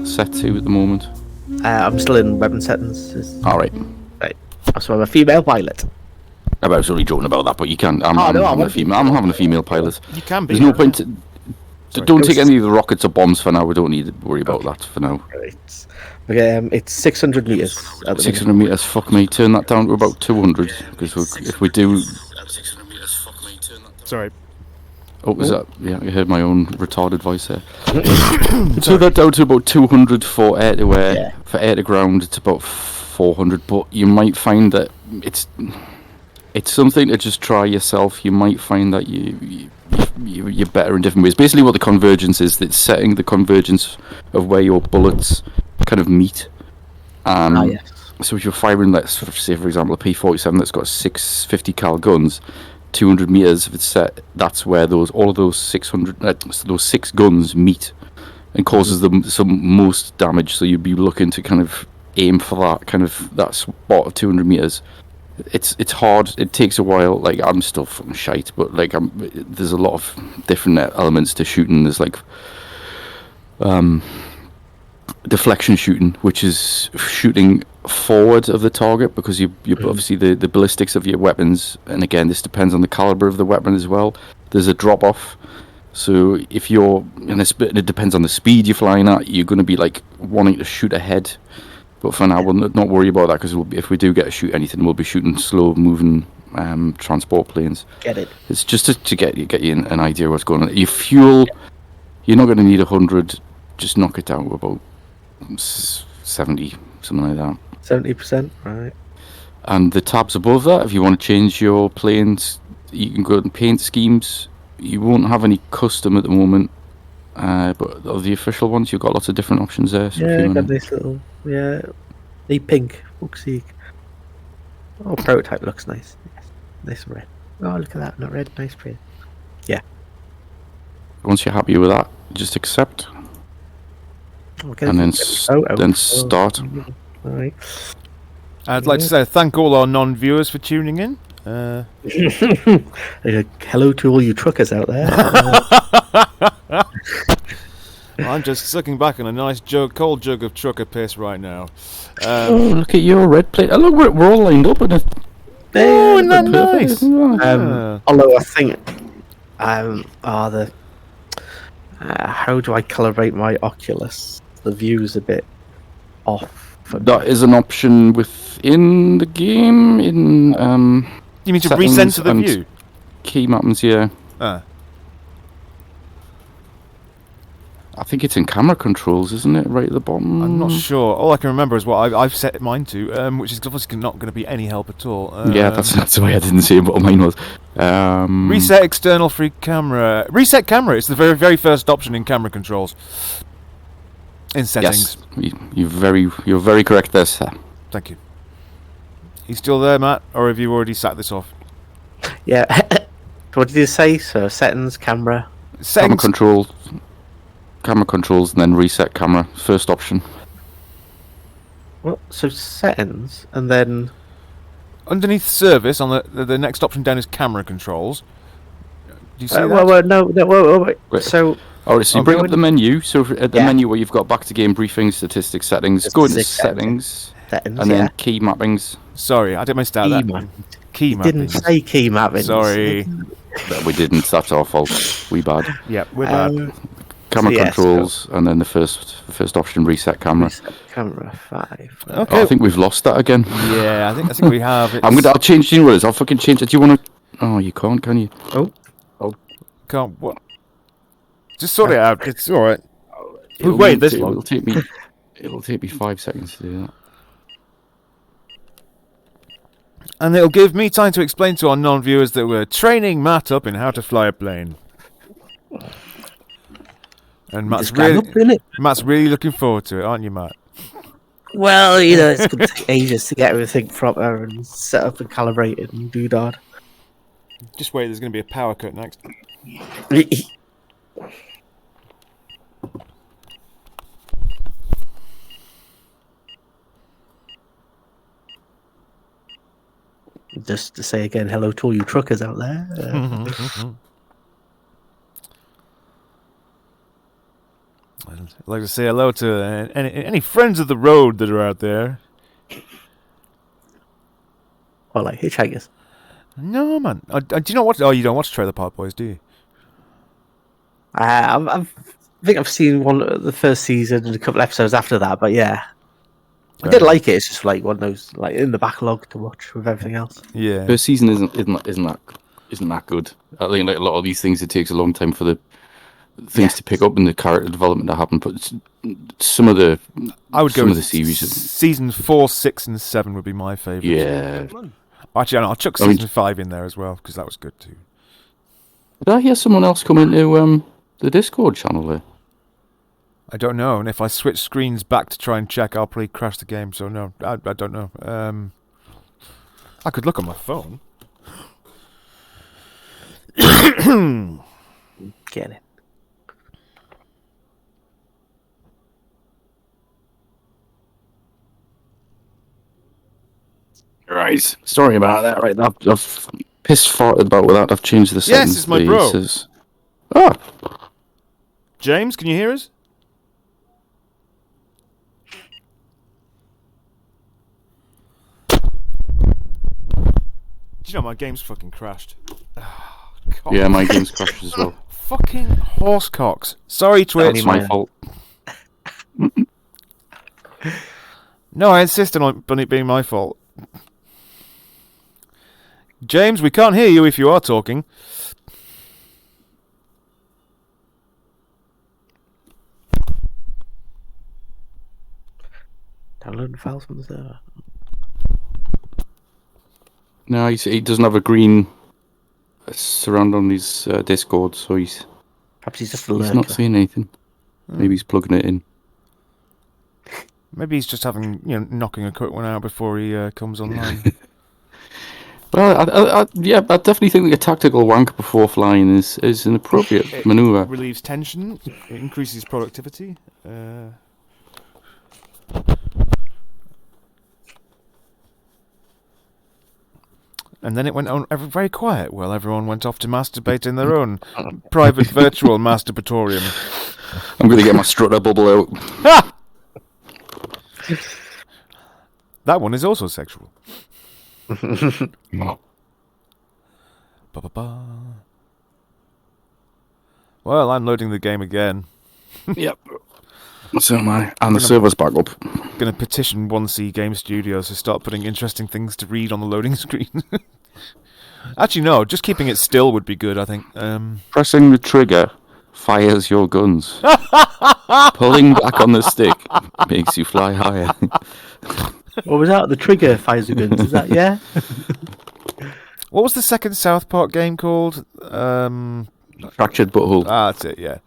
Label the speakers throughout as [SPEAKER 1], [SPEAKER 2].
[SPEAKER 1] that set to at the moment?
[SPEAKER 2] I'm still in weapon settings.
[SPEAKER 1] All right.
[SPEAKER 2] Right. So I'm a female pilot.
[SPEAKER 1] I was only joking about that, but you can. I'm having a female pilot.
[SPEAKER 3] You can be.
[SPEAKER 1] There's no point. Don't take any of the rockets or bombs for now. We don't need to worry about that for now.
[SPEAKER 2] Right. Okay, it's 600 meters.
[SPEAKER 1] 600 meters. Fuck me. Turn that down to about 200 because if we do.
[SPEAKER 3] Sorry.
[SPEAKER 1] Oh, was that? Yeah, I heard my own retarded voice there. So that down to about 200 for air to air.
[SPEAKER 2] Yeah.
[SPEAKER 1] For air to ground, it's about 400. But you might find that it's something to just try yourself. You might find that you're better in different ways. Basically, what the convergence is, it's setting the convergence of where your bullets kind of meet.
[SPEAKER 2] Yes.
[SPEAKER 1] So if you're firing, let's say, for example, a P-47 that's got 650 cal guns. 200 meters, if it's set, that's where all of those 6 guns meet and causes them some most damage. So you'd be looking to kind of aim for that spot of 200 meters. It's hard. It takes a while. Like, I'm still fucking shite, but like there's a lot of different elements to shooting. There's like deflection shooting, which is shooting forward of the target, because you obviously the ballistics of your weapons, and again this depends on the caliber of the weapon as well. There's a drop off, so if you're it depends on the speed you're flying at. You're going to be like wanting to shoot ahead, but for now we'll not worry about that, because if we do get to shoot anything, we'll be shooting slow moving transport planes.
[SPEAKER 2] Get it?
[SPEAKER 1] It's just to get you an idea of what's going on. Your fuel, you're not going to need 100. Just knock it down to about 70, something like that.
[SPEAKER 2] 70%, right?
[SPEAKER 1] And the tabs above that, if you want to change your planes, you can go to paint schemes. You won't have any custom at the moment, but of the official ones, you've got lots of different options there. So
[SPEAKER 2] Yeah, got this little, the pink, fuck's sake. Oh, prototype looks nice. Yes. Nice and red. Oh, look at that, not red, nice print. Yeah.
[SPEAKER 1] Once you're happy with that, just accept.
[SPEAKER 2] Okay,
[SPEAKER 1] And then start.
[SPEAKER 2] All right.
[SPEAKER 3] I'd like to say thank all our non-viewers for tuning in.
[SPEAKER 2] Hello to all you truckers out there.
[SPEAKER 3] I'm just sucking back on a nice cold jug of trucker piss right now.
[SPEAKER 1] Oh, look at your red plate. Oh, look, we're all lined up in it.
[SPEAKER 3] Oh, isn't that nice?
[SPEAKER 2] Although I think, how do I calibrate my Oculus? The view's a bit off.
[SPEAKER 1] That is an option within the game. In
[SPEAKER 3] you mean to recenter the view?
[SPEAKER 1] Key mappings, yeah.
[SPEAKER 3] Ah.
[SPEAKER 1] I think it's in camera controls, isn't it? Right at the bottom.
[SPEAKER 3] I'm not sure. All I can remember is what I've set mine to, which is obviously not going to be any help at all.
[SPEAKER 1] Yeah, that's the way I didn't see what mine was.
[SPEAKER 3] Reset external free camera. Reset camera. It's the very, very first option in camera controls. In settings.
[SPEAKER 1] Yes, you're very correct there, sir.
[SPEAKER 3] Thank you. You still there, Matt, or have you already sat this off?
[SPEAKER 2] Yeah. What did you say? So settings, camera.
[SPEAKER 1] Camera controls, and then reset camera. First option.
[SPEAKER 2] Well, so settings, and then
[SPEAKER 3] underneath service, on the next option down is camera controls. Do you see that?
[SPEAKER 2] Wait. So.
[SPEAKER 1] Alright, so you bring up the menu. So at the menu where you've got back to game briefing, statistics, settings, go into settings, and then key mappings.
[SPEAKER 3] Sorry, I didn't mean to start that. Key mappings.
[SPEAKER 2] Didn't say key mappings.
[SPEAKER 3] Sorry.
[SPEAKER 1] We didn't. That's our fault. We bad.
[SPEAKER 3] Yep, we're bad.
[SPEAKER 1] Camera controls, and then the first option, reset camera.
[SPEAKER 2] Reset camera 5.
[SPEAKER 3] Okay.
[SPEAKER 1] Oh, I think we've lost that again.
[SPEAKER 3] Yeah, I think we have.
[SPEAKER 1] I'll change the words. I'll fucking change it. Do you want to? Oh, you can't, can you?
[SPEAKER 2] Oh.
[SPEAKER 3] Can't what? Just sort it out. It's all right. We've waited this long.
[SPEAKER 1] It'll take me 5 seconds to do that.
[SPEAKER 3] And it'll give me time to explain to our non-viewers that we're training Matt up in how to fly a plane. And Matt's really looking forward to it, aren't you, Matt?
[SPEAKER 2] Well, it's going to take ages to get everything proper and set up and calibrated and do that.
[SPEAKER 3] Just wait, there's going to be a power cut next.
[SPEAKER 2] Just to say again, hello to all you truckers out there.
[SPEAKER 3] I'd like to say hello to any friends of the road that are out there.
[SPEAKER 2] Or like hitchhikers.
[SPEAKER 3] No, man. Do you not watch? Oh, you don't watch Trailer Park Boys, do you?
[SPEAKER 2] I think I've seen the first season and a couple episodes after that, but yeah. I did like it. It's just like one of those like in the backlog to watch with everything else.
[SPEAKER 3] Yeah.
[SPEAKER 1] First season isn't that good. I think like a lot of these things, it takes a long time for the things to pick up and the character development to happen. But some of the the series,
[SPEAKER 3] season 4, 6, and 7 would be my favourite.
[SPEAKER 1] Yeah.
[SPEAKER 3] Actually, I'll chuck season 5 in there as well because that was good too.
[SPEAKER 1] Did I hear someone else come into the Discord channel there?
[SPEAKER 3] I don't know, and if I switch screens back to try and check, I'll probably crash the game. So no, I don't know. I could look on my phone.
[SPEAKER 2] Get it.
[SPEAKER 1] Right. Sorry about that. Right. I've pissed farted about with that. I've changed the settings.
[SPEAKER 3] Yes, it's my bro.
[SPEAKER 1] Ah.
[SPEAKER 3] James, can you hear us? Do you know my game's fucking crashed? Oh, God.
[SPEAKER 1] Yeah, my game's crashed as well.
[SPEAKER 3] Fucking horsecocks. Sorry, Twitch.
[SPEAKER 1] It's my fault.
[SPEAKER 3] No, I insist on it being my fault. James, we can't hear you if you are talking.
[SPEAKER 2] Downloading files from the server.
[SPEAKER 1] No, he doesn't have a green surround on his Discord, so he's
[SPEAKER 2] just a lurker.
[SPEAKER 1] He's not seeing anything. Maybe he's plugging it in.
[SPEAKER 3] Maybe he's just knocking a quick one out before he comes online.
[SPEAKER 1] Well, I definitely think that a tactical wank before flying is an appropriate manoeuvre.
[SPEAKER 3] Relieves tension, it increases productivity. And then it went on very quiet while everyone went off to masturbate in their own private virtual masturbatorium.
[SPEAKER 1] I'm going to get my strutter bubble out.
[SPEAKER 3] Ha! That one is also sexual. Ba-ba-ba. Well, I'm loading the game again.
[SPEAKER 1] Yep. So am I. And the server's back up.
[SPEAKER 3] Gonna petition 1C Game Studios to start putting interesting things to read on the loading screen. Actually, no. Just keeping it still would be good, I think.
[SPEAKER 1] Pressing the trigger fires your guns. Pulling back on the stick makes you fly higher.
[SPEAKER 2] What was that? The trigger fires the guns. Is that, yeah?
[SPEAKER 3] What was the second South Park game called?
[SPEAKER 1] Fractured Butthole.
[SPEAKER 3] Ah, that's it, yeah.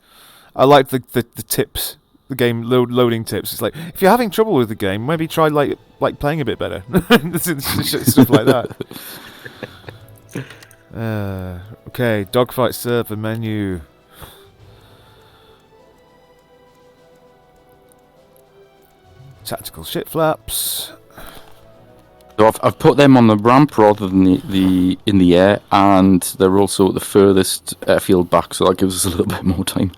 [SPEAKER 3] I like the tips. The game loading tips. It's like, if you're having trouble with the game, maybe try like playing a bit better. Stuff like that. Okay, dogfight server menu. Tactical shit flaps.
[SPEAKER 1] So I've put them on the ramp rather than the in the air, and they're also at the furthest airfield back, so that gives us a little bit more time.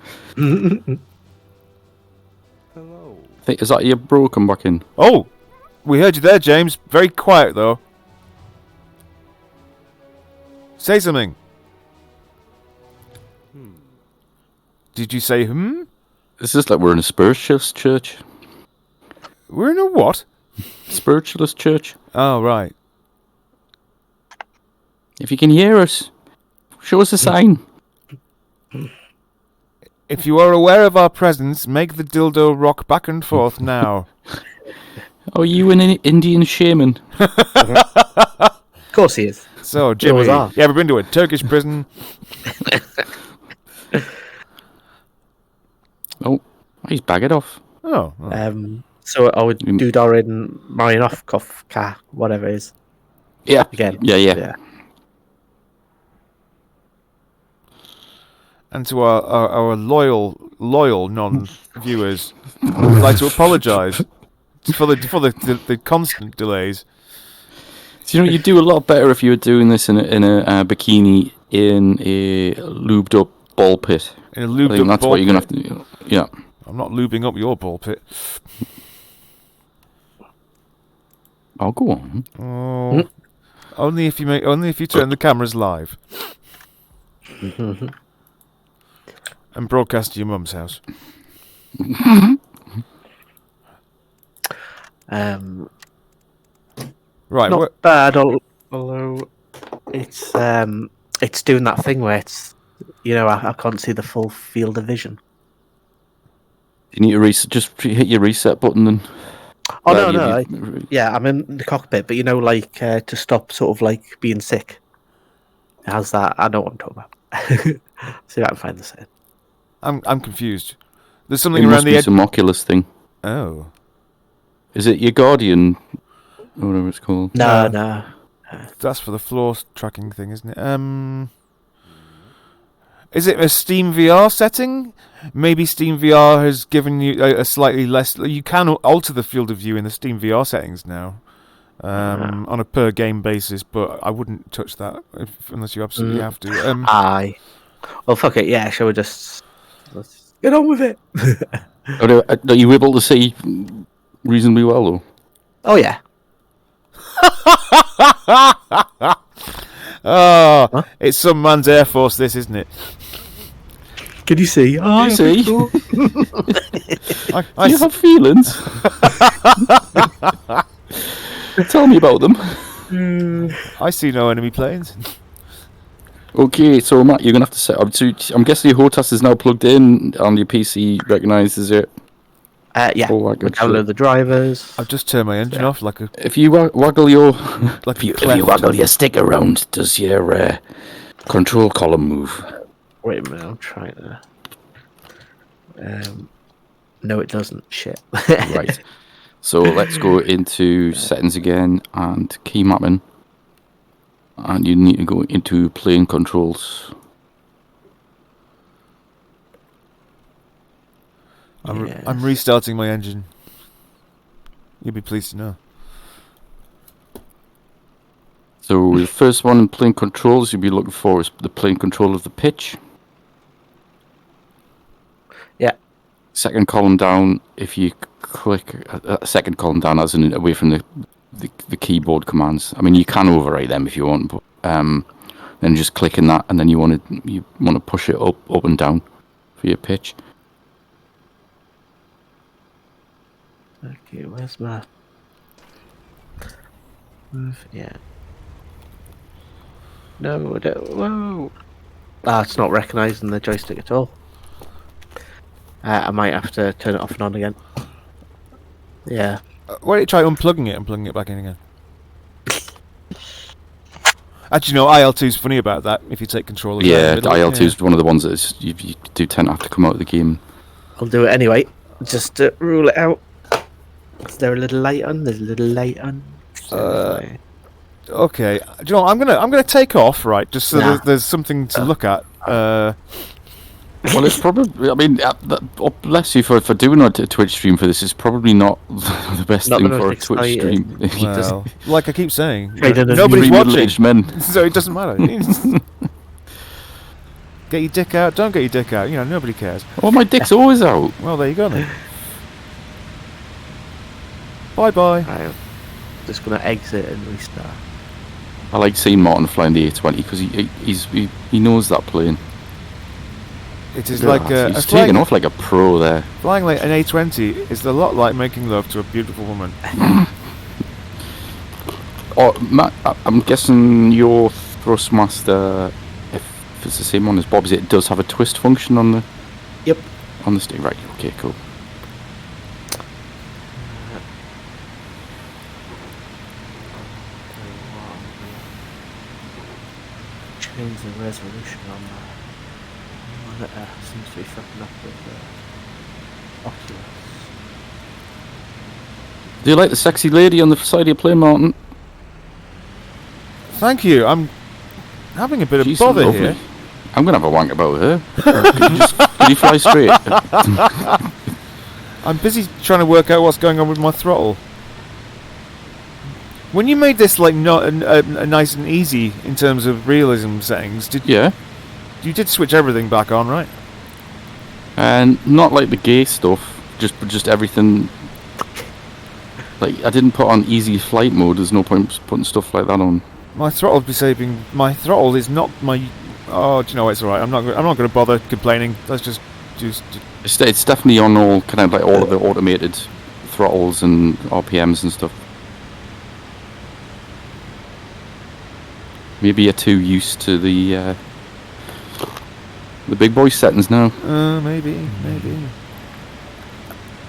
[SPEAKER 3] Hello.
[SPEAKER 1] Is that your bro? Come back in.
[SPEAKER 3] Oh, we heard you there, James. Very quiet though. Say something. Did you say hmm?
[SPEAKER 1] It's just like we're in a spiritualist church.
[SPEAKER 3] We're in a what?
[SPEAKER 1] Spiritualist church.
[SPEAKER 3] Oh, right.
[SPEAKER 1] If you can hear us, show us a sign.
[SPEAKER 3] If you are aware of our presence, make the dildo rock back and forth now.
[SPEAKER 1] Oh, you an Indian shaman?
[SPEAKER 2] Of course he is.
[SPEAKER 3] So, Jimmy, you ever been to a Turkish prison?
[SPEAKER 1] Oh, he's bagged off.
[SPEAKER 3] Oh.
[SPEAKER 2] So I would do Dorin Marinovka, whatever it is.
[SPEAKER 1] Yeah.
[SPEAKER 2] Again.
[SPEAKER 1] Yeah.
[SPEAKER 3] And to our loyal non-viewers, I'd like to apologise for the constant delays.
[SPEAKER 1] So, you do a lot better if you were doing this in a bikini in a lubed up ball pit.
[SPEAKER 3] In a lubed
[SPEAKER 1] I think
[SPEAKER 3] up
[SPEAKER 1] that's
[SPEAKER 3] ball
[SPEAKER 1] what you're gonna
[SPEAKER 3] pit.
[SPEAKER 1] have to do. Yeah.
[SPEAKER 3] I'm not lubing up your ball pit.
[SPEAKER 1] I'll go on.
[SPEAKER 3] Oh, only if you turn the cameras live and broadcast to your mum's house. Right,
[SPEAKER 2] Not bad, although it's doing that thing where it's, I can't see the full field of vision.
[SPEAKER 1] You need to just hit your reset button and.
[SPEAKER 2] Oh no! I'm in the cockpit, but to stop sort of like being sick. It has that. I know what I'm talking about. See if I can find the setting.
[SPEAKER 3] I'm confused. There's something
[SPEAKER 1] It
[SPEAKER 3] around
[SPEAKER 1] must
[SPEAKER 3] the
[SPEAKER 1] be
[SPEAKER 3] edge.
[SPEAKER 1] some Oculus thing.
[SPEAKER 3] Oh.
[SPEAKER 1] Is it your Guardian? Or whatever it's called.
[SPEAKER 2] No.
[SPEAKER 3] That's for the floor tracking thing, isn't it? Is it a Steam VR setting? Maybe Steam VR has given you a slightly less... You can alter the field of view in the Steam VR settings now. On a per game basis, but I wouldn't touch that unless you absolutely have to.
[SPEAKER 2] Aye. Well, fuck it. Yeah, shall we let's get on with it?
[SPEAKER 1] Are you able to see reasonably well, though?
[SPEAKER 2] Oh yeah.
[SPEAKER 3] Oh,
[SPEAKER 2] Huh?
[SPEAKER 3] It's some man's Air Force, this, isn't it?
[SPEAKER 2] Can you see?
[SPEAKER 1] You see? Do
[SPEAKER 3] I
[SPEAKER 1] you have feelings? Tell me about them.
[SPEAKER 3] I see no enemy planes.
[SPEAKER 1] Okay, so Matt, you're gonna have to set up. I'm guessing your HOTAS is now plugged in, and your PC recognises it.
[SPEAKER 2] Yeah.
[SPEAKER 1] All that good
[SPEAKER 2] Download
[SPEAKER 1] shit.
[SPEAKER 2] the drivers.
[SPEAKER 3] I've just turned my engine off like a...
[SPEAKER 1] If you waggle your
[SPEAKER 3] Like
[SPEAKER 1] if you waggle your stick around, does your control column move?
[SPEAKER 2] Wait a minute, I'm trying to. No, it doesn't. Shit.
[SPEAKER 1] Right. So let's go into settings again and key mapping. And you need to go into plane controls.
[SPEAKER 3] I'm restarting my engine. You'll be pleased to know.
[SPEAKER 1] So the first one in plane controls you'll be looking for is the plane control of the pitch.
[SPEAKER 2] Yeah.
[SPEAKER 1] Second column down, if you click second column down as in away from the keyboard commands. I mean, you can overwrite them if you want, but then just click in that, and then you want to push it up and down for your pitch.
[SPEAKER 2] Okay, where's my move? Yeah. No, I don't. Whoa. It's not recognising the joystick at all. I might have to turn it off and on again. Yeah.
[SPEAKER 3] Why don't you try unplugging it and plugging it back in again? Actually, no, IL2 is funny about that, if you take control of it.
[SPEAKER 1] Yeah, IL2 is one of the ones that you do tend to have to come out of the game.
[SPEAKER 2] I'll do it anyway, just to rule it out. Is there a little light on? There's a little light on.
[SPEAKER 3] Okay, do you know what, I'm gonna take off, right, just so
[SPEAKER 2] Nah.
[SPEAKER 3] there's something to look at.
[SPEAKER 1] Well, it's probably. I mean, bless you for doing a Twitch stream for this. It's probably not the best
[SPEAKER 2] Not
[SPEAKER 1] thing
[SPEAKER 2] the
[SPEAKER 1] for a
[SPEAKER 2] most
[SPEAKER 1] Twitch stream.
[SPEAKER 3] Well, like I keep saying,
[SPEAKER 2] Trade in
[SPEAKER 3] nobody's
[SPEAKER 1] Three
[SPEAKER 3] watching,
[SPEAKER 1] middle-aged men.
[SPEAKER 3] so it doesn't matter. Get your dick out, don't get your dick out, nobody cares.
[SPEAKER 1] Oh, my dick's always out.
[SPEAKER 3] Well, there you go then. Bye-bye.
[SPEAKER 2] I'm just gonna exit and restart.
[SPEAKER 1] I like seeing Martin flying the A20 because he knows that plane.
[SPEAKER 3] It is like
[SPEAKER 1] he's taking off like a pro there.
[SPEAKER 3] Flying like an A20 is a lot like making love to a beautiful woman.
[SPEAKER 1] Oh, Matt, I'm guessing your Thrustmaster, if it's the same one as Bob's, it does have a twist function on the.
[SPEAKER 2] Yep.
[SPEAKER 1] On the stick, right? Okay, cool.
[SPEAKER 2] Change the resolution on that. That seems to be fucking up with Oculus.
[SPEAKER 1] Do you like the sexy lady on the side of your plane, Martin?
[SPEAKER 3] Thank you. I'm having a bit of
[SPEAKER 1] She's
[SPEAKER 3] bother
[SPEAKER 1] lovely.
[SPEAKER 3] here.
[SPEAKER 1] I'm gonna have a wank about her. Can you fly straight?
[SPEAKER 3] I'm busy trying to work out what's going on with my throttle. When you made this like not a nice and easy in terms of realism settings,
[SPEAKER 1] Yeah.
[SPEAKER 3] you did switch everything back on, right?
[SPEAKER 1] And not like the gay stuff, just everything. Like, I didn't put on easy flight mode. There's no point putting stuff like that on.
[SPEAKER 3] My throttle be saving. My throttle is not my. Oh, do you know what? It's all right. I'm not going to bother complaining. Let's just.
[SPEAKER 1] It's definitely on all kind of like all of the automated throttles and RPMs and stuff. Maybe you're too used to the big boy settings now.
[SPEAKER 3] Maybe.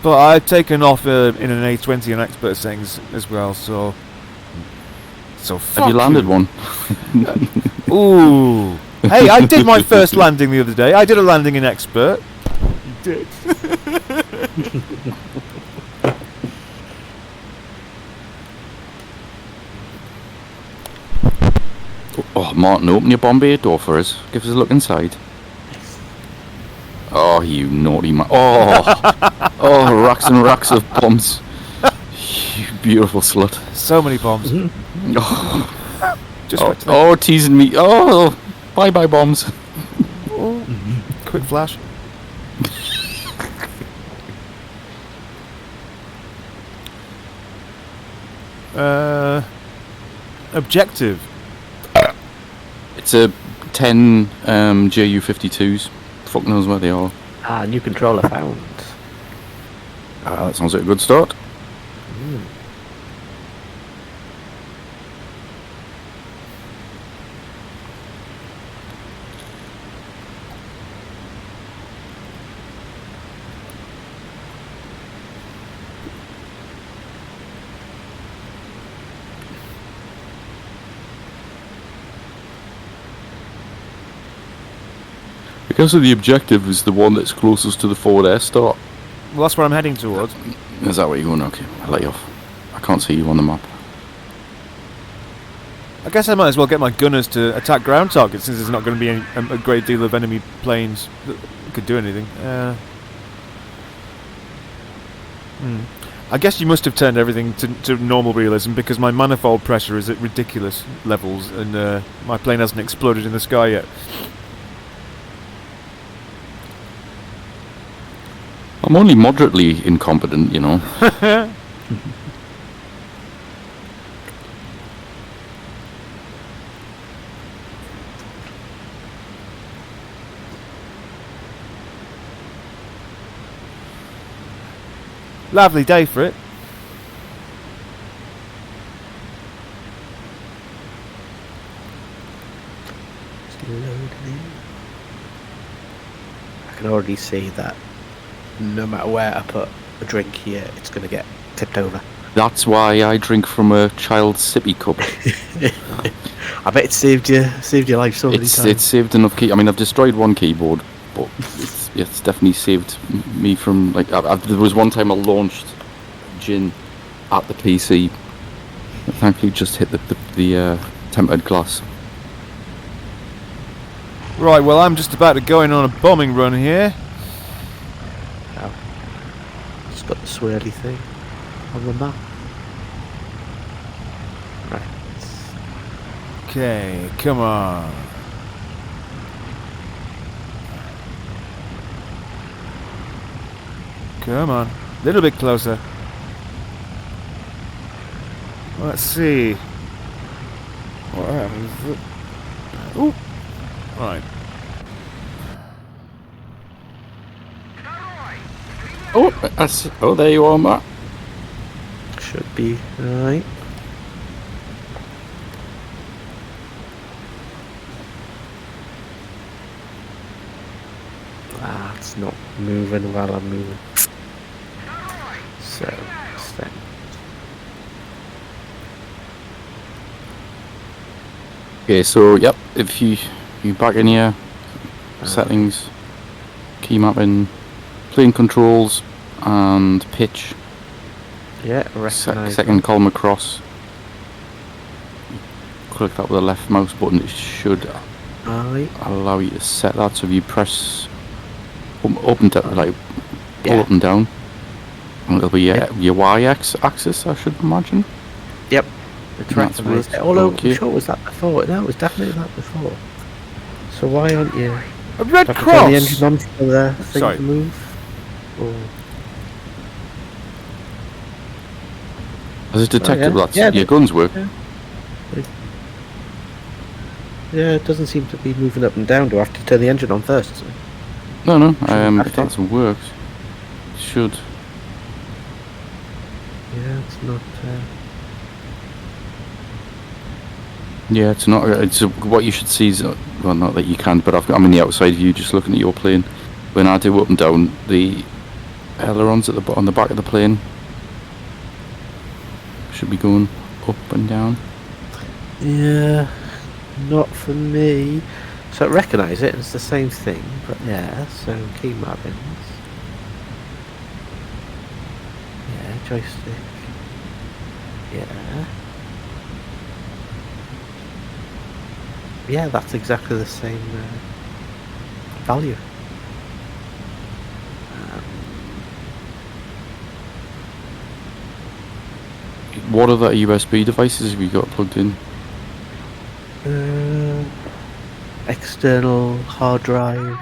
[SPEAKER 3] But I've taken off in an A20 and expert settings as well, so
[SPEAKER 1] have you landed one?
[SPEAKER 3] Ooh. Hey, I did my first landing the other day. I did a landing in expert. You did.
[SPEAKER 1] Oh, Martin, open your Bombay door for us. Give us a look inside. Oh, you naughty man. Oh, racks and racks of bombs. You beautiful slut.
[SPEAKER 3] So many bombs.
[SPEAKER 1] Teasing me. Oh, bye-bye bombs.
[SPEAKER 3] Quick flash. Objective.
[SPEAKER 1] It's a 10 JU-52s. Fuck knows where they are.
[SPEAKER 2] New controller found.
[SPEAKER 1] That sounds like a good start. Because of the objective is the one that's closest to the forward air start.
[SPEAKER 3] Well, that's where I'm heading towards.
[SPEAKER 1] Is that where you're going? Okay, I'll let you off. I can't see you on the map.
[SPEAKER 3] I guess I might as well get my gunners to attack ground targets since there's not going to be a great deal of enemy planes that could do anything. I guess you must have turned everything to normal realism because my manifold pressure is at ridiculous levels and my plane hasn't exploded in the sky yet.
[SPEAKER 1] I'm only moderately incompetent, you know.
[SPEAKER 3] Lovely day for it.
[SPEAKER 2] I can already see that no matter where I put a drink here, it's going to get tipped over.
[SPEAKER 1] That's why I drink from a child's sippy cup.
[SPEAKER 2] I bet it saved your life so many times.
[SPEAKER 1] It's saved enough I mean, I've destroyed one keyboard, but it's definitely saved me from like. There was one time I launched gin at the PC. Thankfully, just hit the tempered glass.
[SPEAKER 3] Right. Well, I'm just about to go in on a bombing run here.
[SPEAKER 2] It's got the swirly thing on the map. Right.
[SPEAKER 3] Okay, come on. Come on. A little bit closer. Let's see. What happens? Ooh. Right.
[SPEAKER 1] Oh, there you are, Matt.
[SPEAKER 2] Should be alright. It's not moving while I'm moving. So, stay.
[SPEAKER 1] Okay, so yep, if you back in here, settings, key mapping, plane controls, and pitch.
[SPEAKER 2] Yeah, recognise.
[SPEAKER 1] Second column across. Click that with the left mouse button. It should allow you to set that. So if you press up and down, like pull up and down, and it'll be your Y axis, I should imagine.
[SPEAKER 2] Yep. It's recognised. Although
[SPEAKER 1] okay.
[SPEAKER 2] I'm sure was that before. No, it was definitely that before. So why aren't you?
[SPEAKER 3] A red
[SPEAKER 2] Turn the
[SPEAKER 3] cross.
[SPEAKER 2] engine on for the thing
[SPEAKER 3] Sorry.
[SPEAKER 2] to move. Or...
[SPEAKER 1] As a detective,
[SPEAKER 2] yeah.
[SPEAKER 1] that's your guns work.
[SPEAKER 2] Yeah, it doesn't seem to be moving up and down. Do I have to turn the engine on first? So?
[SPEAKER 1] No.
[SPEAKER 2] have
[SPEAKER 1] If
[SPEAKER 2] to.
[SPEAKER 1] that works, it should.
[SPEAKER 2] Yeah, it's not.
[SPEAKER 1] Yeah, it's not. It's what you should see is well, not that you can, but I'm in the outside view, just looking at your plane. When I do up and down, the ailerons on the back of the plane should be going up and down.
[SPEAKER 2] Yeah, not for me. So I recognise it. It's the same thing, but yeah. So key mappings. Yeah, joystick. Yeah. Yeah, that's exactly the same value.
[SPEAKER 1] What other USB devices have you got plugged in?
[SPEAKER 2] External hard drive.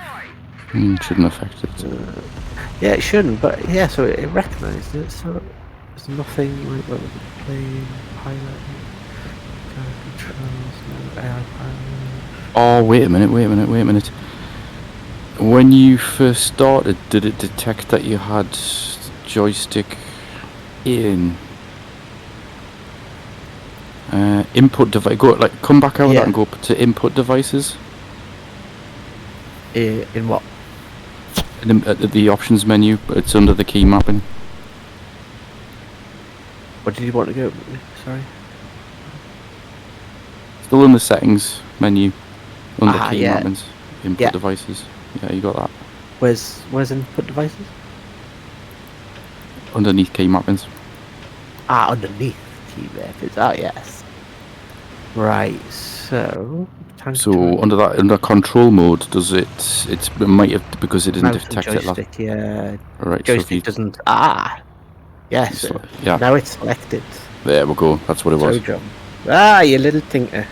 [SPEAKER 1] Shouldn't affect it.
[SPEAKER 2] Yeah, it shouldn't, but yeah, so it recognised it, so there's nothing like what was it, plane, pilot, controls, no AI pilot.
[SPEAKER 1] Oh, wait a minute. When you first started, did it detect that you had joystick in? Input device. Come back out of that and go to input devices.
[SPEAKER 2] In what?
[SPEAKER 1] In the options menu. It's under the key mapping.
[SPEAKER 2] What did you want to go? Sorry.
[SPEAKER 1] Still in the settings menu. Under key
[SPEAKER 2] yeah.
[SPEAKER 1] mappings. Input devices. Yeah, you got that.
[SPEAKER 2] Where's input devices?
[SPEAKER 1] Underneath key mappings.
[SPEAKER 2] Underneath key mappings. Oh yes. Right. So.
[SPEAKER 1] Under control mode, does it might have, because it didn't detect it last.
[SPEAKER 2] Yeah.
[SPEAKER 1] Right.
[SPEAKER 2] Joystick doesn't. Yes.
[SPEAKER 1] Yeah.
[SPEAKER 2] Now it's selected.
[SPEAKER 1] There we go. That's what it was.
[SPEAKER 2] Jump. You little tinker.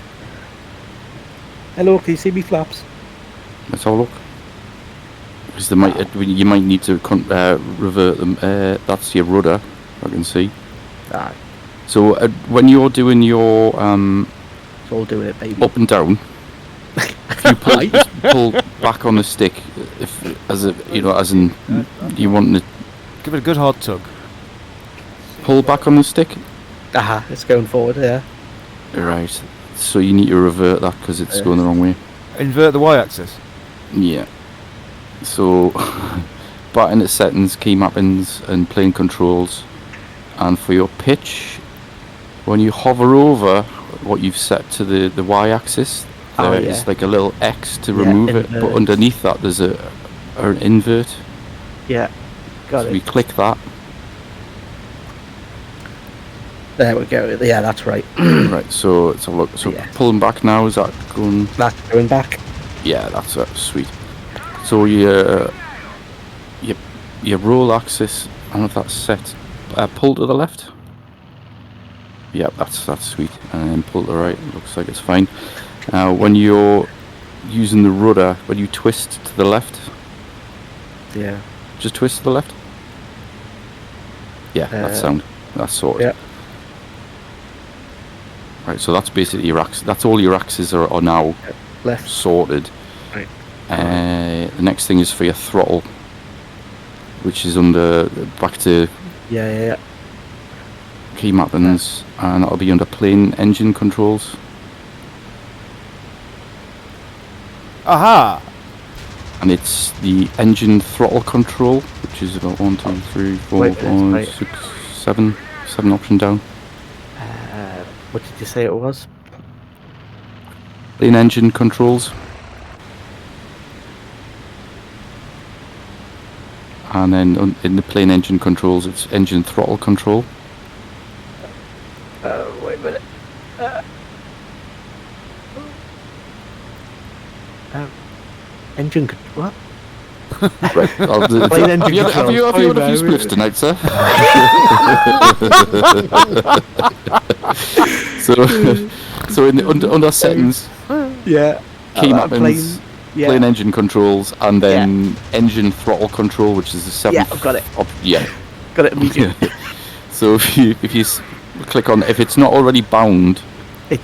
[SPEAKER 2] Hello, can you see me flaps?
[SPEAKER 1] Let's have a look. Because you might need to revert them. That's your rudder, I can see. So when you're doing your
[SPEAKER 2] it's all doing it, baby.
[SPEAKER 1] Up and down. If you pull back on the stick, as in you want to
[SPEAKER 3] give it a good hard tug.
[SPEAKER 1] Pull back on the stick.
[SPEAKER 2] It's going forward. Yeah.
[SPEAKER 1] Right. So you need to revert that because it's going the wrong way.
[SPEAKER 3] Invert the Y axis.
[SPEAKER 1] Yeah. So back into settings, key mappings, and plane controls, and for your pitch, when you hover over what you've set to the Y axis, there is like a little X to remove it, but underneath that there's an invert.
[SPEAKER 2] Yeah, got it.
[SPEAKER 1] So we click that.
[SPEAKER 2] There we go. Yeah, that's right.
[SPEAKER 1] Right, so let's have a look. So pulling back now, is that going?
[SPEAKER 2] That's going back.
[SPEAKER 1] Yeah, that's sweet. So your roll axis, I don't know if that's set. Pull to the left. Yeah, that's sweet. And then pull to the right. Looks like it's fine. When you're using the rudder, when you twist to the left.
[SPEAKER 2] Yeah.
[SPEAKER 1] Just twist to the left. Yeah, that's sound. That's sorted.
[SPEAKER 2] Yeah.
[SPEAKER 1] Right, so that's basically your axis. That's all your axes are now
[SPEAKER 2] left
[SPEAKER 1] sorted.
[SPEAKER 2] Right.
[SPEAKER 1] The next thing is for your throttle, which is under back to key mappings, and that'll be under plane engine controls.
[SPEAKER 3] Aha!
[SPEAKER 1] And it's the engine throttle control, which is about 1, 2, 3, 4, 5, 6, 7 option down.
[SPEAKER 2] What did you say it was?
[SPEAKER 1] Plane engine controls. And then in the plane engine controls, it's engine throttle control.
[SPEAKER 2] Wait a minute. Engine what?
[SPEAKER 1] Right.
[SPEAKER 2] Plane engine
[SPEAKER 1] have you had a few spliffs tonight, sir? so in the, under settings,
[SPEAKER 2] yeah,
[SPEAKER 1] key mappings, plane engine controls, and then engine throttle control, which is the 7th.
[SPEAKER 2] Yeah, I've got it. Got it immediately.
[SPEAKER 1] So if you click on, if it's not already bound,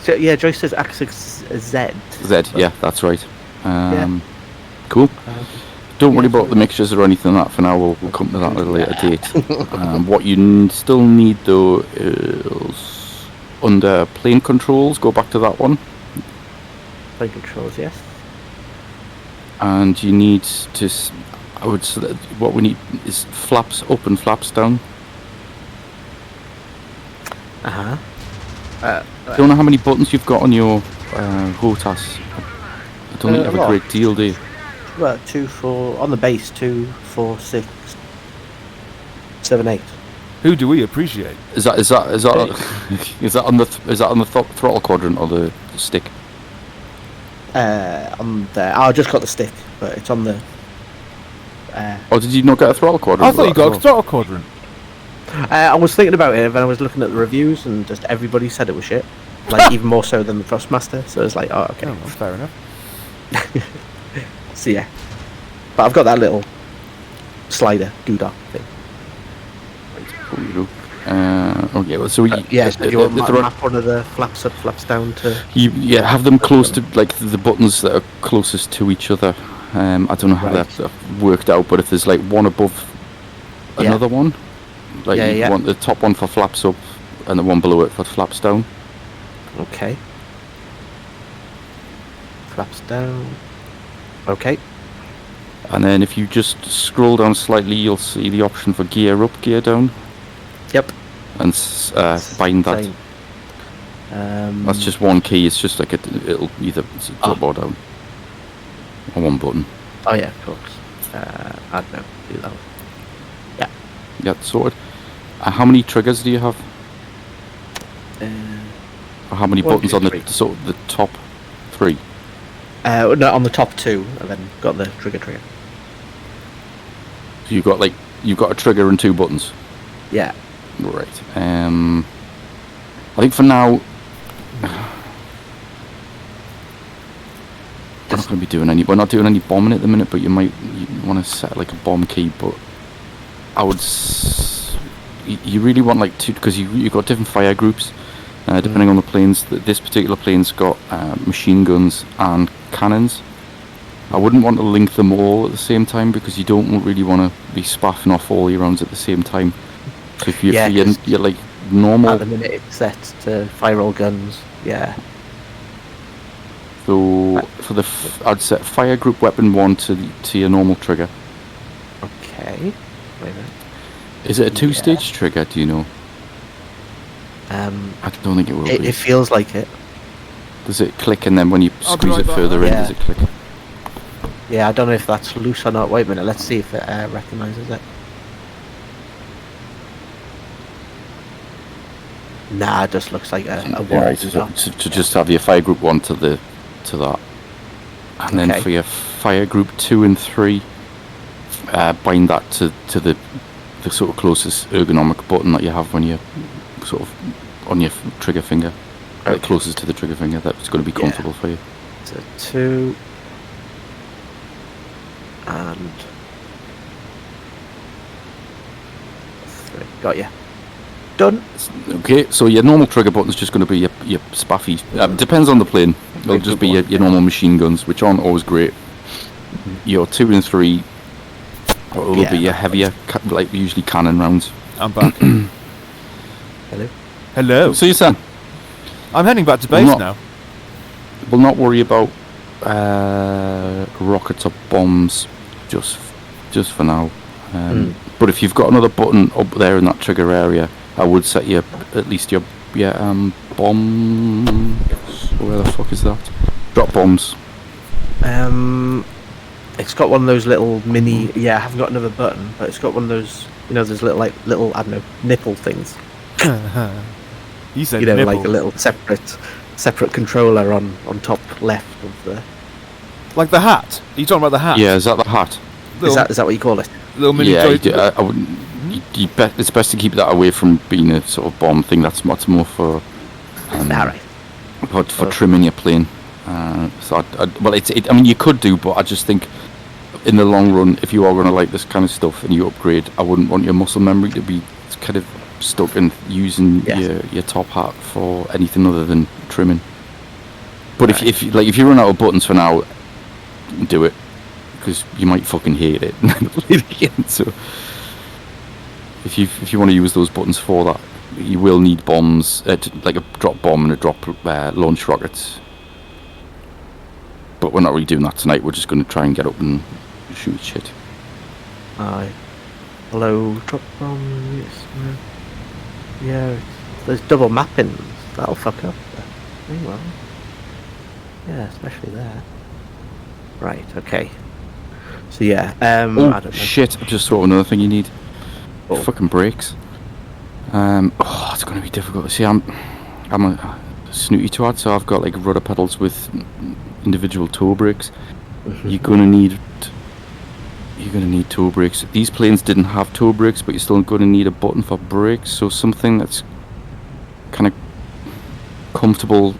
[SPEAKER 2] Joyce says axis Z.
[SPEAKER 1] Z, yeah, that's right. Cool. Don't worry about the mixtures or anything like that for now. We'll come to that at a later date. What you still need though is under plane controls. Go back to that one.
[SPEAKER 2] Plane controls, yes.
[SPEAKER 1] And you need to. What we need is flaps up and flaps down. Don't know how many buttons you've got on your HOTAS. I don't think you have a great deal, do you?
[SPEAKER 2] Well, 2, 4 on the base. 2, 4, 6, 7, 8.
[SPEAKER 3] Who do we appreciate?
[SPEAKER 1] Is that on the throttle quadrant or the stick?
[SPEAKER 2] On there. I just got the stick, but it's on the.
[SPEAKER 1] Or did you not get a throttle quadrant?
[SPEAKER 3] I thought you got a throttle quadrant.
[SPEAKER 2] I was thinking about it, and I was looking at the reviews, and just everybody said it was shit. Like even more so than the Thrustmaster. So it's like, oh, okay,
[SPEAKER 3] Oh, well, fair enough.
[SPEAKER 2] So yeah, but I've got that little slider doodah thing.
[SPEAKER 1] Okay, well, so
[SPEAKER 2] do you want map one of the flaps up, flaps down to?
[SPEAKER 1] Have them close to like the buttons that are closest to each other. I don't know how that's worked out, but if there's like one above another one, like you want the top one for flaps up and the one below it for flaps down.
[SPEAKER 2] Okay. Flaps down. Okay.
[SPEAKER 1] And then if you just scroll down slightly, you'll see the option for gear up, gear down.
[SPEAKER 2] Yep.
[SPEAKER 1] And bind that. That's just one key. It's just like it'll either up or down. Or one button.
[SPEAKER 2] Oh yeah, of course. I don't know. Do that one. Yeah.
[SPEAKER 1] Yeah, sorted. How many triggers do you have? Or how many buttons on the top 3?
[SPEAKER 2] No, on the top 2, and then got the trigger.
[SPEAKER 1] So you've got a trigger and 2 buttons.
[SPEAKER 2] Yeah.
[SPEAKER 1] Right. I think for now, we're not going to be doing any. We're not doing any bombing at the minute, but you want to set like a bomb key. But I would. You really want like 2, because you've got different fire groups. Depending on the planes, this particular plane's got machine guns and cannons. I wouldn't want to link them all at the same time, because you don't really want to be spaffing off all your rounds at the same time. So if you're like normal...
[SPEAKER 2] At the minute it's set to fire all guns, yeah.
[SPEAKER 1] So I'd set fire group weapon 1 to your normal trigger.
[SPEAKER 2] Okay. Wait a minute.
[SPEAKER 1] Is it a 2-stage trigger, do you know? I don't think it will be.
[SPEAKER 2] It feels like it.
[SPEAKER 1] Does it click, and then when you squeeze it further in, does it click?
[SPEAKER 2] Yeah, I don't know if that's loose or not. Wait a minute, let's see if it recognises it. Nah, it just looks like a wall.
[SPEAKER 1] Right, to just have your fire group 1 to that. And then for your fire group 2 and 3, bind that to the sort of closest ergonomic button that you have when you're sort of on your trigger finger, closest to the trigger finger. That's going to be comfortable for you.
[SPEAKER 2] So 2 and 3. Got you. Done.
[SPEAKER 1] Okay, so your normal trigger button is just going to be your spaffy. Depends on the plane. It'll just be your normal machine guns, which aren't always great. Your 2 and 3 will be your heavier, like usually cannon rounds.
[SPEAKER 3] I'm back.
[SPEAKER 2] Hello.
[SPEAKER 3] Hello.
[SPEAKER 1] So you saying?
[SPEAKER 3] I'm heading back to base now.
[SPEAKER 1] We'll not worry about rockets or bombs just for now. But if you've got another button up there in that trigger area, I would set at least your bomb. Where the fuck is that? Drop bombs.
[SPEAKER 2] It's got one of those little mini. Yeah, I haven't got another button, but it's got one of those. Those little I don't know, nipple things.
[SPEAKER 3] You said
[SPEAKER 2] nipple.
[SPEAKER 3] nipple.
[SPEAKER 2] Like a little separate controller on top left of the.
[SPEAKER 3] Like the hat? Are you talking about the hat?
[SPEAKER 1] Yeah, is that the hat?
[SPEAKER 2] Is that what you call it?
[SPEAKER 3] Little mini.
[SPEAKER 1] Yeah, I wouldn't. It's best to keep that away from being a sort of bomb thing. That's much more for.
[SPEAKER 2] Alright.
[SPEAKER 1] For trimming your plane. I mean, you could do, but I just think in the long run, if you are going to like this kind of stuff and you upgrade, I wouldn't want your muscle memory to be kind of stuck in using your top hat for anything other than trimming. But if you run out of buttons for now, do it, because you might fucking hate it and then play it again. So if you want to use those buttons for that, you will need bombs, like a drop bomb and a drop launch rockets. But we're not really doing that tonight. We're just going to try and get up and shoot shit.
[SPEAKER 2] Aye. Hello, drop bomb. Yes, yeah, there's double mappings. That'll fuck up. Oh well. Yeah, especially there. Right. Okay. So yeah. I don't know.
[SPEAKER 1] Shit! I just thought of another thing you need. Fucking brakes. It's going to be difficult. See, I'm a snooty twat, so I've got like rudder pedals with individual toe brakes. You're gonna need toe brakes. These planes didn't have toe brakes, but you're still gonna need a button for brakes. So something that's kind of comfortable,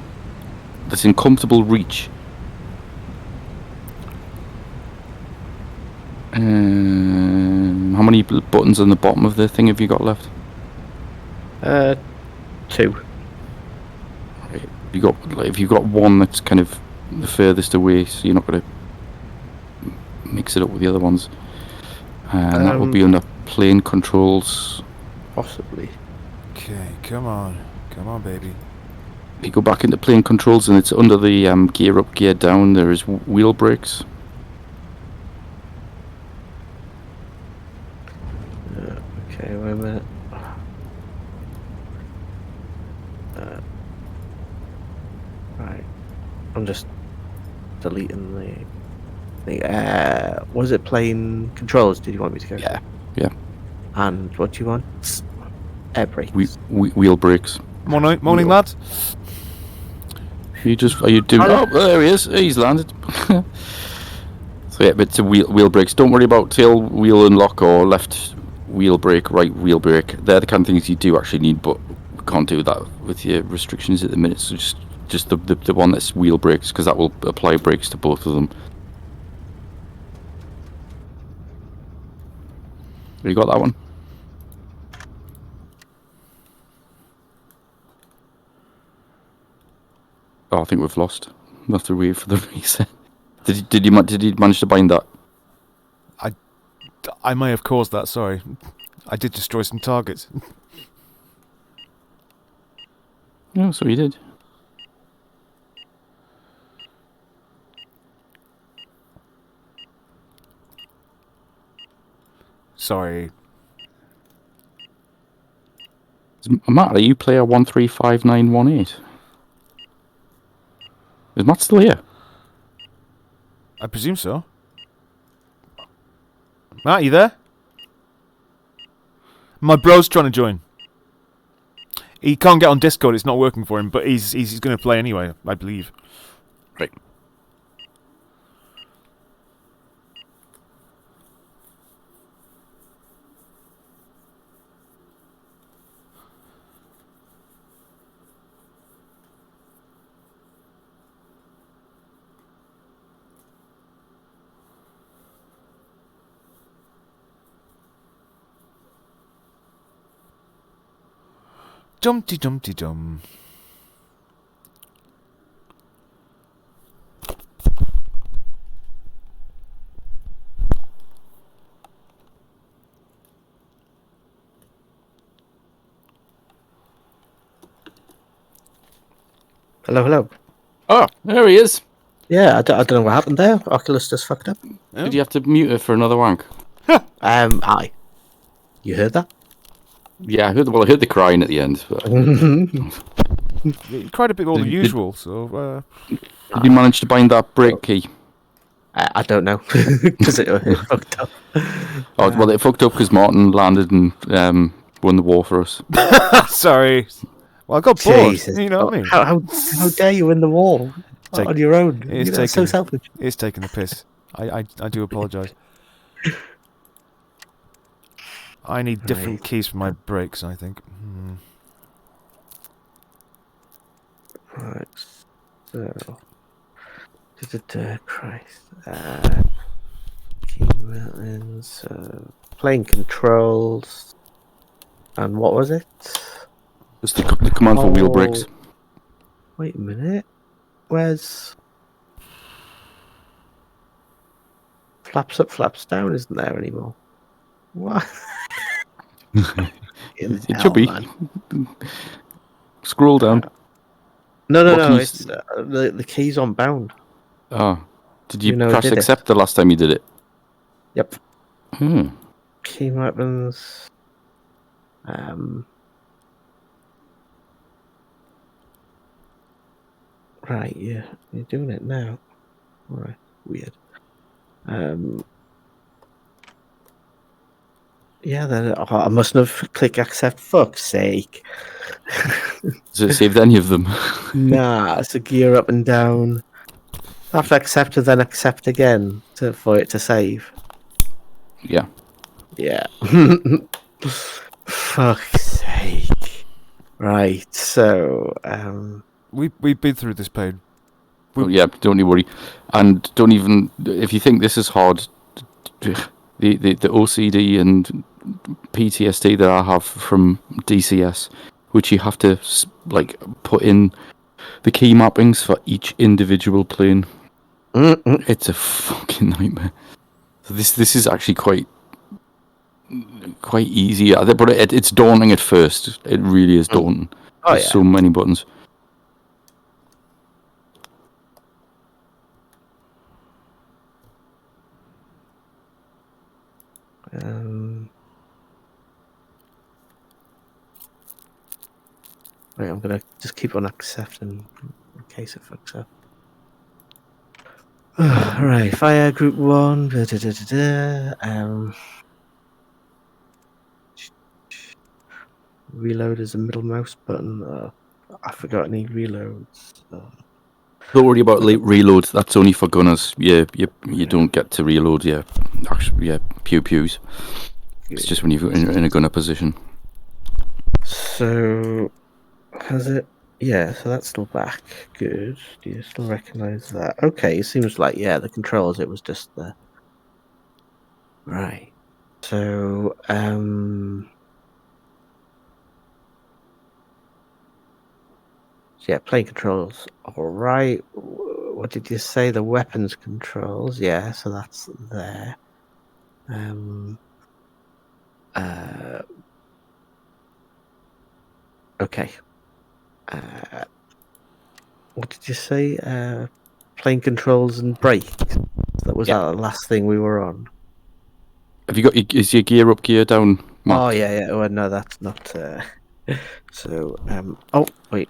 [SPEAKER 1] that's in comfortable reach. How many buttons on the bottom of the thing have you got left?
[SPEAKER 2] 2.
[SPEAKER 1] Right. If you've got one that's kind of the furthest away, so you're not going to mix it up with the other ones. And that will be under plane controls.
[SPEAKER 2] Possibly.
[SPEAKER 3] Okay, come on, baby.
[SPEAKER 1] If you go back into plane controls and it's under the gear up, gear down, there is wheel brakes.
[SPEAKER 2] Okay, wait a minute. Right. I'm just deleting the was it plane controls? Did you want me to go?
[SPEAKER 1] Yeah.
[SPEAKER 2] And what do you want? Air brakes.
[SPEAKER 1] Wheel brakes.
[SPEAKER 3] Morning, lads.
[SPEAKER 1] Are you doing? Oh, there he is. He's landed. So yeah, but it's a wheel brakes. Don't worry about tail wheel unlock or left wheel brake, right wheel brake. They're the kind of things you do actually need, but we can't do that with your restrictions at the minute. So just the one that's wheel brakes, because that will apply brakes to both of them. You got that one? Oh, I think we've lost. We'll have to wait for the reset. Did you manage to bind that?
[SPEAKER 3] I may have caused that. Sorry, I did destroy some targets.
[SPEAKER 1] No, so you did.
[SPEAKER 3] Sorry.
[SPEAKER 1] Matt, are you player 135918? Is Matt still here?
[SPEAKER 3] I presume so. Matt, you there? My bro's trying to join. He can't get on Discord, it's not working for him, but he's going to play anyway, I believe.
[SPEAKER 1] Right.
[SPEAKER 3] Dumpty dumpty dum.
[SPEAKER 2] Hello.
[SPEAKER 1] Oh, there he is.
[SPEAKER 2] Yeah, I don't know what happened there. Oculus just fucked up.
[SPEAKER 3] Oh.
[SPEAKER 1] Did you have to mute her for another wank?
[SPEAKER 2] Aye. You heard that?
[SPEAKER 1] Yeah, I heard the crying at the end. But...
[SPEAKER 3] He cried a bit more than usual, so...
[SPEAKER 1] Did you manage to bind that brake key?
[SPEAKER 2] I don't know, because it fucked up.
[SPEAKER 1] Oh, well, it fucked up because Martin landed and won the war for us.
[SPEAKER 3] Sorry. Well, I got bored.
[SPEAKER 2] Jesus.
[SPEAKER 3] You know what I mean?
[SPEAKER 2] How dare you win the war on your own? You're so selfish.
[SPEAKER 3] It's taking the piss. I do apologise. I need different keys for my brakes, I think.
[SPEAKER 2] Right. So, Christ. Key mountains. Plane controls. And what was it?
[SPEAKER 1] Just the command for wheel brakes.
[SPEAKER 2] Wait a minute. Where's flaps up, flaps down? Isn't there anymore? What?
[SPEAKER 1] It should be.
[SPEAKER 2] Man.
[SPEAKER 1] Scroll down.
[SPEAKER 2] No.
[SPEAKER 1] keys?
[SPEAKER 2] It's the keys on bound.
[SPEAKER 1] Oh, did you
[SPEAKER 2] know,
[SPEAKER 1] press
[SPEAKER 2] did
[SPEAKER 1] accept the last time you did it?
[SPEAKER 2] Yep.
[SPEAKER 1] Hmm.
[SPEAKER 2] Key weapons. Right, yeah, you're doing it now. Alright, weird. Yeah, then I mustn't have clicked accept. Fuck's sake.
[SPEAKER 1] Has it saved any of them?
[SPEAKER 2] Nah, it's a gear up and down. After accept and then accept again for it to save.
[SPEAKER 1] Yeah.
[SPEAKER 2] Yeah. Fuck's sake. Right, so
[SPEAKER 3] We've been through this pain.
[SPEAKER 1] Well, yeah, don't you worry. And don't even, if you think this is hard, the OCD and PTSD that I have from DCS, which you have to like put in the key mappings for each individual plane. It's a fucking nightmare. So this is actually quite easy, but it's daunting at first. It really is daunting.
[SPEAKER 2] Oh,
[SPEAKER 1] There's so many buttons.
[SPEAKER 2] Wait, I'm gonna just keep on accepting in case it fucks up. Alright, fire group 1. Reload is a middle mouse button. I forgot any reloads.
[SPEAKER 1] Don't worry about reload. That's only for gunners. You don't get to reload. Pew pews. It's just when you're in a gunner position.
[SPEAKER 2] So, has it? Yeah, so that's still back. Good. Do you still recognise that? Okay, it seems like, the controls, it was just the... Right. So, plane controls, alright. What did you say? The weapons controls, yeah, so that's there. Okay. What did you say? Plane controls and brakes. That was the last thing we were on.
[SPEAKER 1] Have you got is your gear up, gear down? Mark?
[SPEAKER 2] Oh yeah. Oh no, that's not. So oh wait.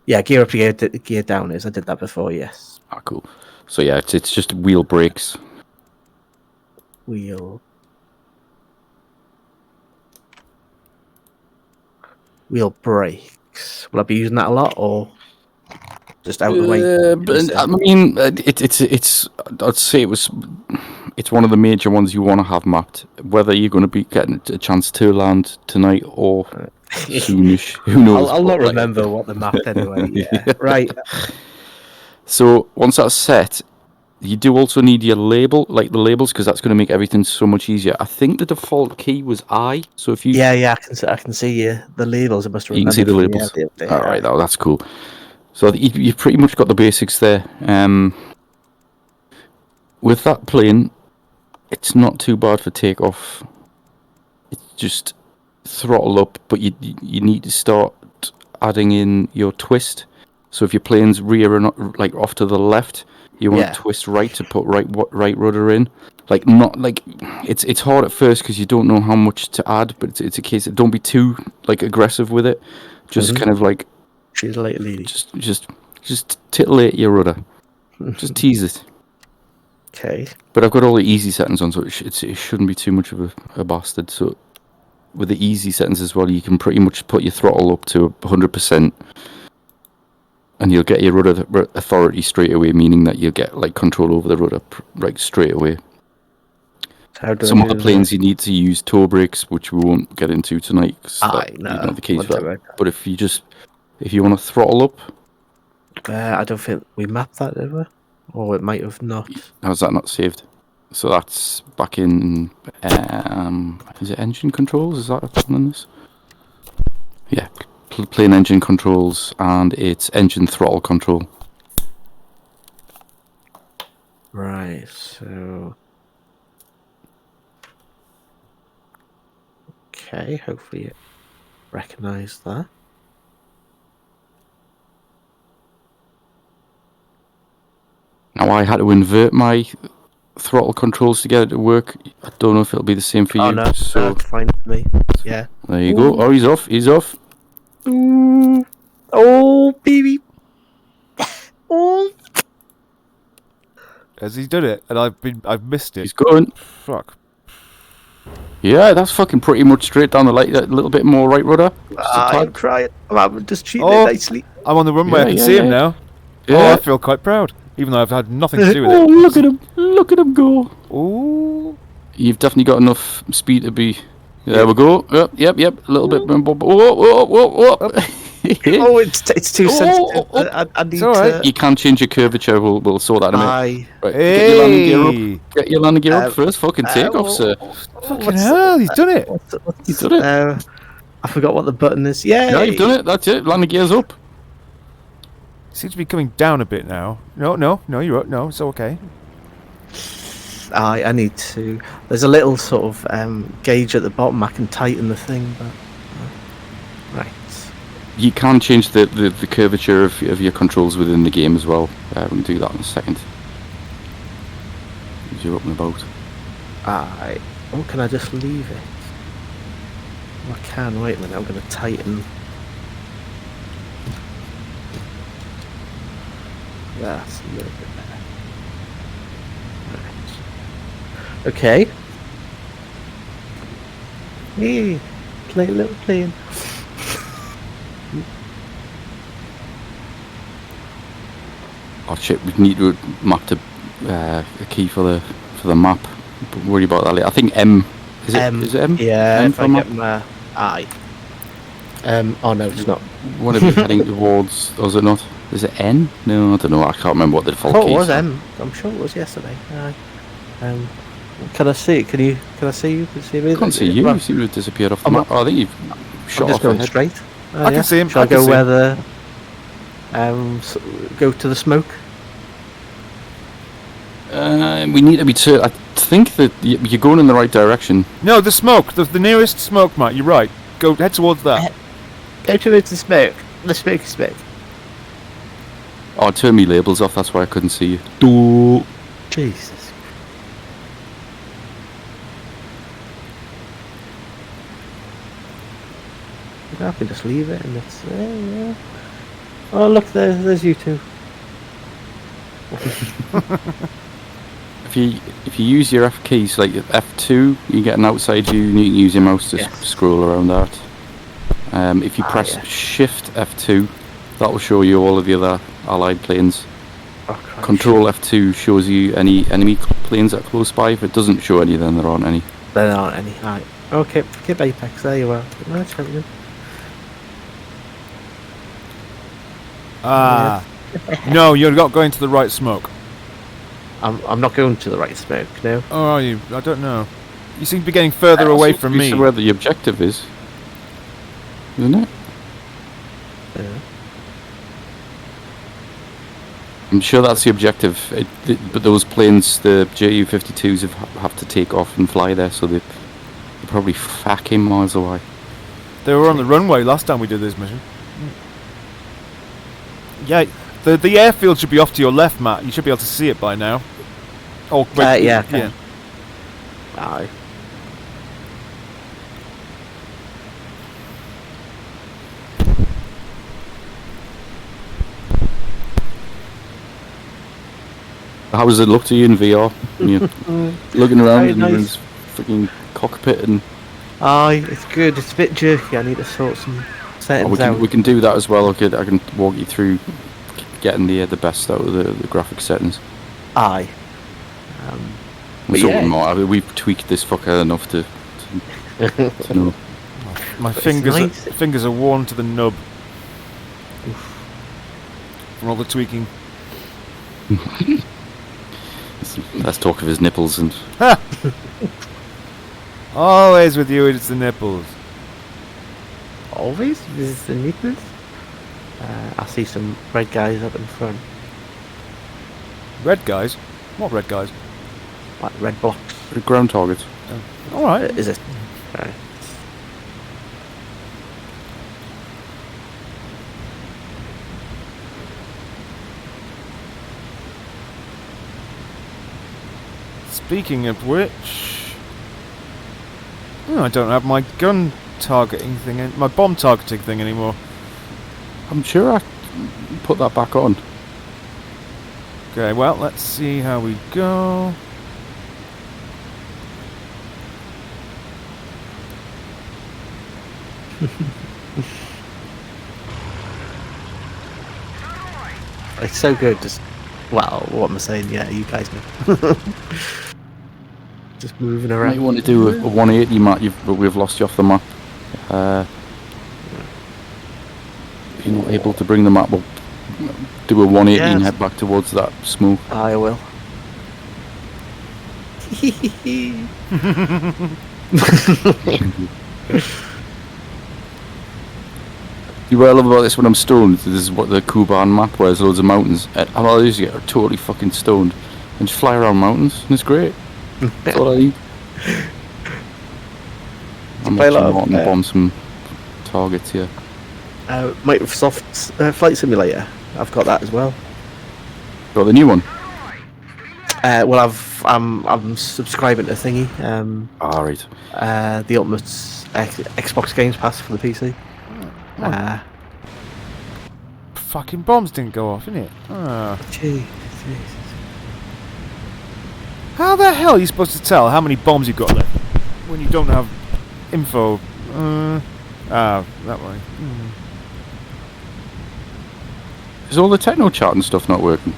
[SPEAKER 2] Yeah, gear up, gear down is. I did that before. Yes.
[SPEAKER 1] Ah, cool. So yeah, it's just wheel brakes.
[SPEAKER 2] Wheel brakes. Will I be using that a lot, or just out of the way?
[SPEAKER 1] I mean, it's. I'd say it's one of the major ones you want to have mapped. Whether you're going to be getting a chance to land tonight or soonish, who knows?
[SPEAKER 2] I'll not remember what the mapped anyway. Yeah, right.
[SPEAKER 1] So once that's set, you do also need your label, like the labels, because that's going to make everything so much easier. I think the default key was I. So if you
[SPEAKER 2] I can see the labels. I must remember.
[SPEAKER 1] You can see the labels. All right, that's cool. So you've pretty much got the basics there. With that plane, it's not too bad for takeoff. It's just throttle up, but you need to start adding in your twist. So if your plane's rear and like off to the left, you want to twist right to put right rudder in. Like not like it's hard at first because you don't know how much to add, but it's a case of don't be too like aggressive with it. Just kind of like
[SPEAKER 2] she's a late lady.
[SPEAKER 1] Just titillate your rudder. Just tease it.
[SPEAKER 2] Okay.
[SPEAKER 1] But I've got all the easy settings on, so it shouldn't be too much of a bastard. So with the easy settings as well, you can pretty much put your throttle up to 100%, and you'll get your rudder authority straight away, meaning that you'll get like control over the rudder like straight away. Some of the planes you need to use toe brakes, which we won't get into tonight. You know the keys for that. But if you want to throttle up,
[SPEAKER 2] I don't think we mapped that, did we? Or it might have not.
[SPEAKER 1] How's that not saved? So that's back in. Is it engine controls? Is that what's on this? Yeah, plain engine controls, and it's engine throttle control.
[SPEAKER 2] Right, so... Okay, hopefully it recognised that.
[SPEAKER 1] Now I had to invert my throttle controls to get it to work. I don't know if it'll be the same for
[SPEAKER 2] Oh
[SPEAKER 1] you.
[SPEAKER 2] no,
[SPEAKER 1] So
[SPEAKER 2] that's fine for me. Yeah.
[SPEAKER 1] there you go. Oh, he's off. He's off.
[SPEAKER 2] Ooh. Oh, baby. Oh.
[SPEAKER 3] Has he done it? And I've missed it.
[SPEAKER 1] He's going.
[SPEAKER 3] Fuck.
[SPEAKER 1] Yeah, that's fucking pretty much straight down the light. A little bit more right rudder. Just a
[SPEAKER 2] I'm
[SPEAKER 1] tad.
[SPEAKER 2] trying. I'm just cheating
[SPEAKER 3] Oh.
[SPEAKER 2] it nicely.
[SPEAKER 3] I'm on the runway.
[SPEAKER 1] Yeah,
[SPEAKER 3] I can
[SPEAKER 1] yeah,
[SPEAKER 3] see him
[SPEAKER 1] yeah.
[SPEAKER 3] now.
[SPEAKER 1] Yeah.
[SPEAKER 3] Oh, I feel quite proud, even though I've had nothing to do with
[SPEAKER 1] Oh,
[SPEAKER 3] it.
[SPEAKER 1] look at him! Look at him go!
[SPEAKER 3] Ooh.
[SPEAKER 1] You've definitely got enough speed to be. There we go. Yep. A little bit. Whoa.
[SPEAKER 2] Oh, it's too sensitive.
[SPEAKER 1] oh.
[SPEAKER 2] I need
[SPEAKER 3] alright.
[SPEAKER 2] to...
[SPEAKER 1] You can change your curvature. We'll sort that in a minute.
[SPEAKER 2] I...
[SPEAKER 1] Right, get your landing gear up.
[SPEAKER 3] Hey!
[SPEAKER 1] Get your landing gear up first. Fucking take off,
[SPEAKER 2] well,
[SPEAKER 1] sir.
[SPEAKER 3] Fucking hell, he's done it!
[SPEAKER 1] He's done it.
[SPEAKER 2] I forgot what the button is. Yeah,
[SPEAKER 1] Yeah, you've done it. That's it. Landing gear's up.
[SPEAKER 3] Seems to be coming down a bit now. No, you're up. No, it's okay.
[SPEAKER 2] I need to... There's a little sort of gauge at the bottom. I can tighten the thing, but... Right.
[SPEAKER 1] You can change the curvature of your controls within the game as well. We can do that in a second. As you're up and about.
[SPEAKER 2] Oh, can I just leave it? Oh, I can. Wait a minute. I'm going to tighten. That's a little bit better. Right. Okay. Hey, play a little plane.
[SPEAKER 1] Oh shit! We need to map a key for the map. Don't worry about that later. I think M. Is it M?
[SPEAKER 2] Yeah,
[SPEAKER 1] M
[SPEAKER 2] if
[SPEAKER 1] for
[SPEAKER 2] I
[SPEAKER 1] map?
[SPEAKER 2] get my I. Oh no, it's not.
[SPEAKER 1] What are we heading towards? Or is it not? Is it N? No, I don't know. I can't remember what the default
[SPEAKER 2] Oh,
[SPEAKER 1] key
[SPEAKER 2] it
[SPEAKER 1] is.
[SPEAKER 2] was M. I'm sure it was yesterday. Aye. Can I see it? Can you see you? Can you see me?
[SPEAKER 1] I can't see you.
[SPEAKER 2] Well,
[SPEAKER 1] You seem to have disappeared off the
[SPEAKER 2] I'm
[SPEAKER 1] map. Oh, I think you've
[SPEAKER 2] I'm
[SPEAKER 1] shot
[SPEAKER 2] just
[SPEAKER 1] off
[SPEAKER 2] going
[SPEAKER 1] ahead.
[SPEAKER 2] straight.
[SPEAKER 3] I can see him.
[SPEAKER 2] Shall I
[SPEAKER 3] I can
[SPEAKER 2] go
[SPEAKER 3] see
[SPEAKER 2] where
[SPEAKER 3] him.
[SPEAKER 2] the go to the smoke?
[SPEAKER 1] We need to be. I think that you're going in the right direction.
[SPEAKER 3] No, the smoke. The nearest smoke, Matt. You're right. Go head towards that.
[SPEAKER 2] Go towards the smoke. The smoke is smoke.
[SPEAKER 1] Oh, I turned me labels off. That's why I couldn't see you. Do.
[SPEAKER 2] Jesus. I can just leave it and it's yeah. Oh look, there's you two.
[SPEAKER 1] If you use your F keys, like F2, you get an outside view, and you can use your mouse to scroll around that. If you press Shift F2, that will show you all of the other allied planes.
[SPEAKER 2] Oh,
[SPEAKER 1] Control F2 shows you any enemy planes that are close by. If it doesn't show any, then there aren't any.
[SPEAKER 2] There aren't any. Right. Okay, keep Apex. There you are. Right, champion.
[SPEAKER 3] No, you're not going to the right smoke.
[SPEAKER 2] I'm not going to the right smoke now.
[SPEAKER 3] Or are you? I don't know. You seem to be getting further away from me.
[SPEAKER 1] Where the objective is, isn't it?
[SPEAKER 2] Yeah.
[SPEAKER 1] I'm sure that's the objective. But those planes, the Ju-52s, have to take off and fly there, so they're probably fucking miles away.
[SPEAKER 3] They were on the runway last time we did this mission. Yeah, the airfield should be off to your left, Matt. You should be able to see it by now. Oh, wait,
[SPEAKER 2] Yeah. Okay. Aye.
[SPEAKER 1] How does it look to you in VR? When you're looking around in
[SPEAKER 2] Very
[SPEAKER 1] this freaking cockpit and...
[SPEAKER 2] Aye, it's good. It's a bit jerky. I need to sort some settings out.
[SPEAKER 1] we can do that as well. I can walk you through getting the best out of the graphic settings.
[SPEAKER 2] Aye.
[SPEAKER 1] But yeah. We've tweaked this fucker enough to know.
[SPEAKER 3] My
[SPEAKER 2] But it's
[SPEAKER 3] fingers
[SPEAKER 2] nice.
[SPEAKER 3] fingers are worn to the nub. from all the tweaking.
[SPEAKER 1] Let's talk of his nipples and...
[SPEAKER 3] Ha! Always with you, it's the nipples.
[SPEAKER 2] Always? This is the nipples? I see some red guys up in front.
[SPEAKER 3] Red guys? What red guys?
[SPEAKER 2] Like red blocks.
[SPEAKER 1] ground targets.
[SPEAKER 3] Alright.
[SPEAKER 2] Is it? Right.
[SPEAKER 3] Speaking of which... I don't have my gun targeting thing, my bomb targeting thing anymore.
[SPEAKER 1] I'm sure I put that back on.
[SPEAKER 3] Okay, well, let's see how we go.
[SPEAKER 2] It's so good. Just well, what am I saying? Yeah, you guys know. Just moving
[SPEAKER 1] You
[SPEAKER 2] around.
[SPEAKER 1] want to do a 180, Matt, but we've lost you off the map. If you're not able to bring the map up, do a 180 and
[SPEAKER 2] Yes.
[SPEAKER 1] head back towards that smoke.
[SPEAKER 2] I will.
[SPEAKER 1] You what I love about this when I'm stoned, this is what the Kuban map, where there's loads of mountains. And all I do is get totally fucking stoned and just fly around mountains, and it's great. That's all I need. I'm
[SPEAKER 2] play a lot
[SPEAKER 1] watching
[SPEAKER 2] of,
[SPEAKER 1] Martin bomb some targets here.
[SPEAKER 2] Microsoft Flight Simulator. I've got that as well.
[SPEAKER 1] Got the new one?
[SPEAKER 2] Well, I'm subscribing to thingy.
[SPEAKER 1] Right.
[SPEAKER 2] The Ultimate Xbox Games Pass for the PC.
[SPEAKER 3] Fucking bombs didn't go off, innit?
[SPEAKER 2] Jesus.
[SPEAKER 3] How the hell are you supposed to tell how many bombs you've got left when you don't have info? That way.
[SPEAKER 1] Is all the techno chat and stuff not working?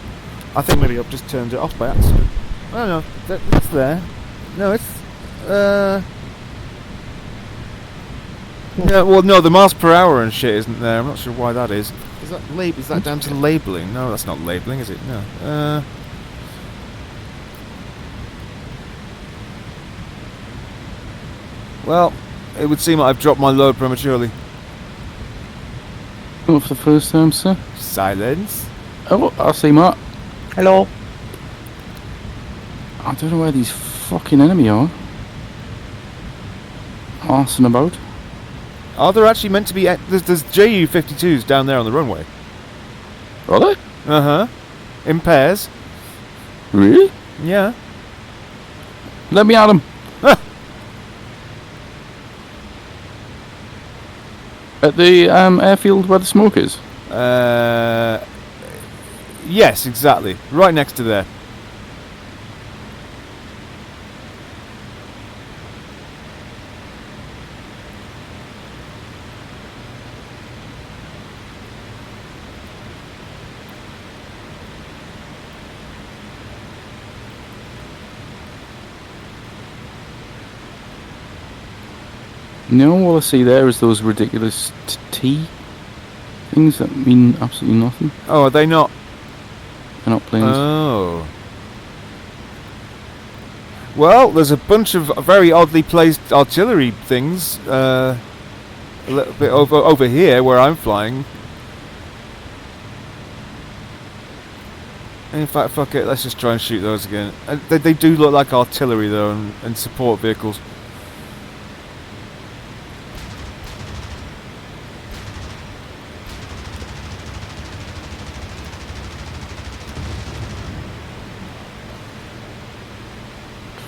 [SPEAKER 3] I think maybe I've just turned it off by accident. I don't know. It's there. No, it's... Yeah, well, no, the miles per hour and shit isn't there. I'm not sure why that is. Is that down to labelling? No, that's not labelling, is it? No. Well, it would seem like I've dropped my load prematurely.
[SPEAKER 1] Not for the first time, sir.
[SPEAKER 3] Silence.
[SPEAKER 1] Oh, I see Matt.
[SPEAKER 2] Hello.
[SPEAKER 1] I don't know where these fucking enemy are. Arsing about.
[SPEAKER 3] Are there actually meant to be... There's Ju-52s down there on the runway.
[SPEAKER 1] Are they?
[SPEAKER 3] Uh-huh. In pairs.
[SPEAKER 1] Really?
[SPEAKER 3] Yeah.
[SPEAKER 1] Let me at them. At the airfield where the smoke is?
[SPEAKER 3] Yes, exactly. Right next to there.
[SPEAKER 1] No, all I see there is those ridiculous T things that mean absolutely nothing.
[SPEAKER 3] Oh, are they not?
[SPEAKER 1] They're not planes.
[SPEAKER 3] Oh. Well, there's a bunch of very oddly placed artillery things a little bit over here where I'm flying. In fact, fuck it, let's just try and shoot those again. They do look like artillery though, and support vehicles.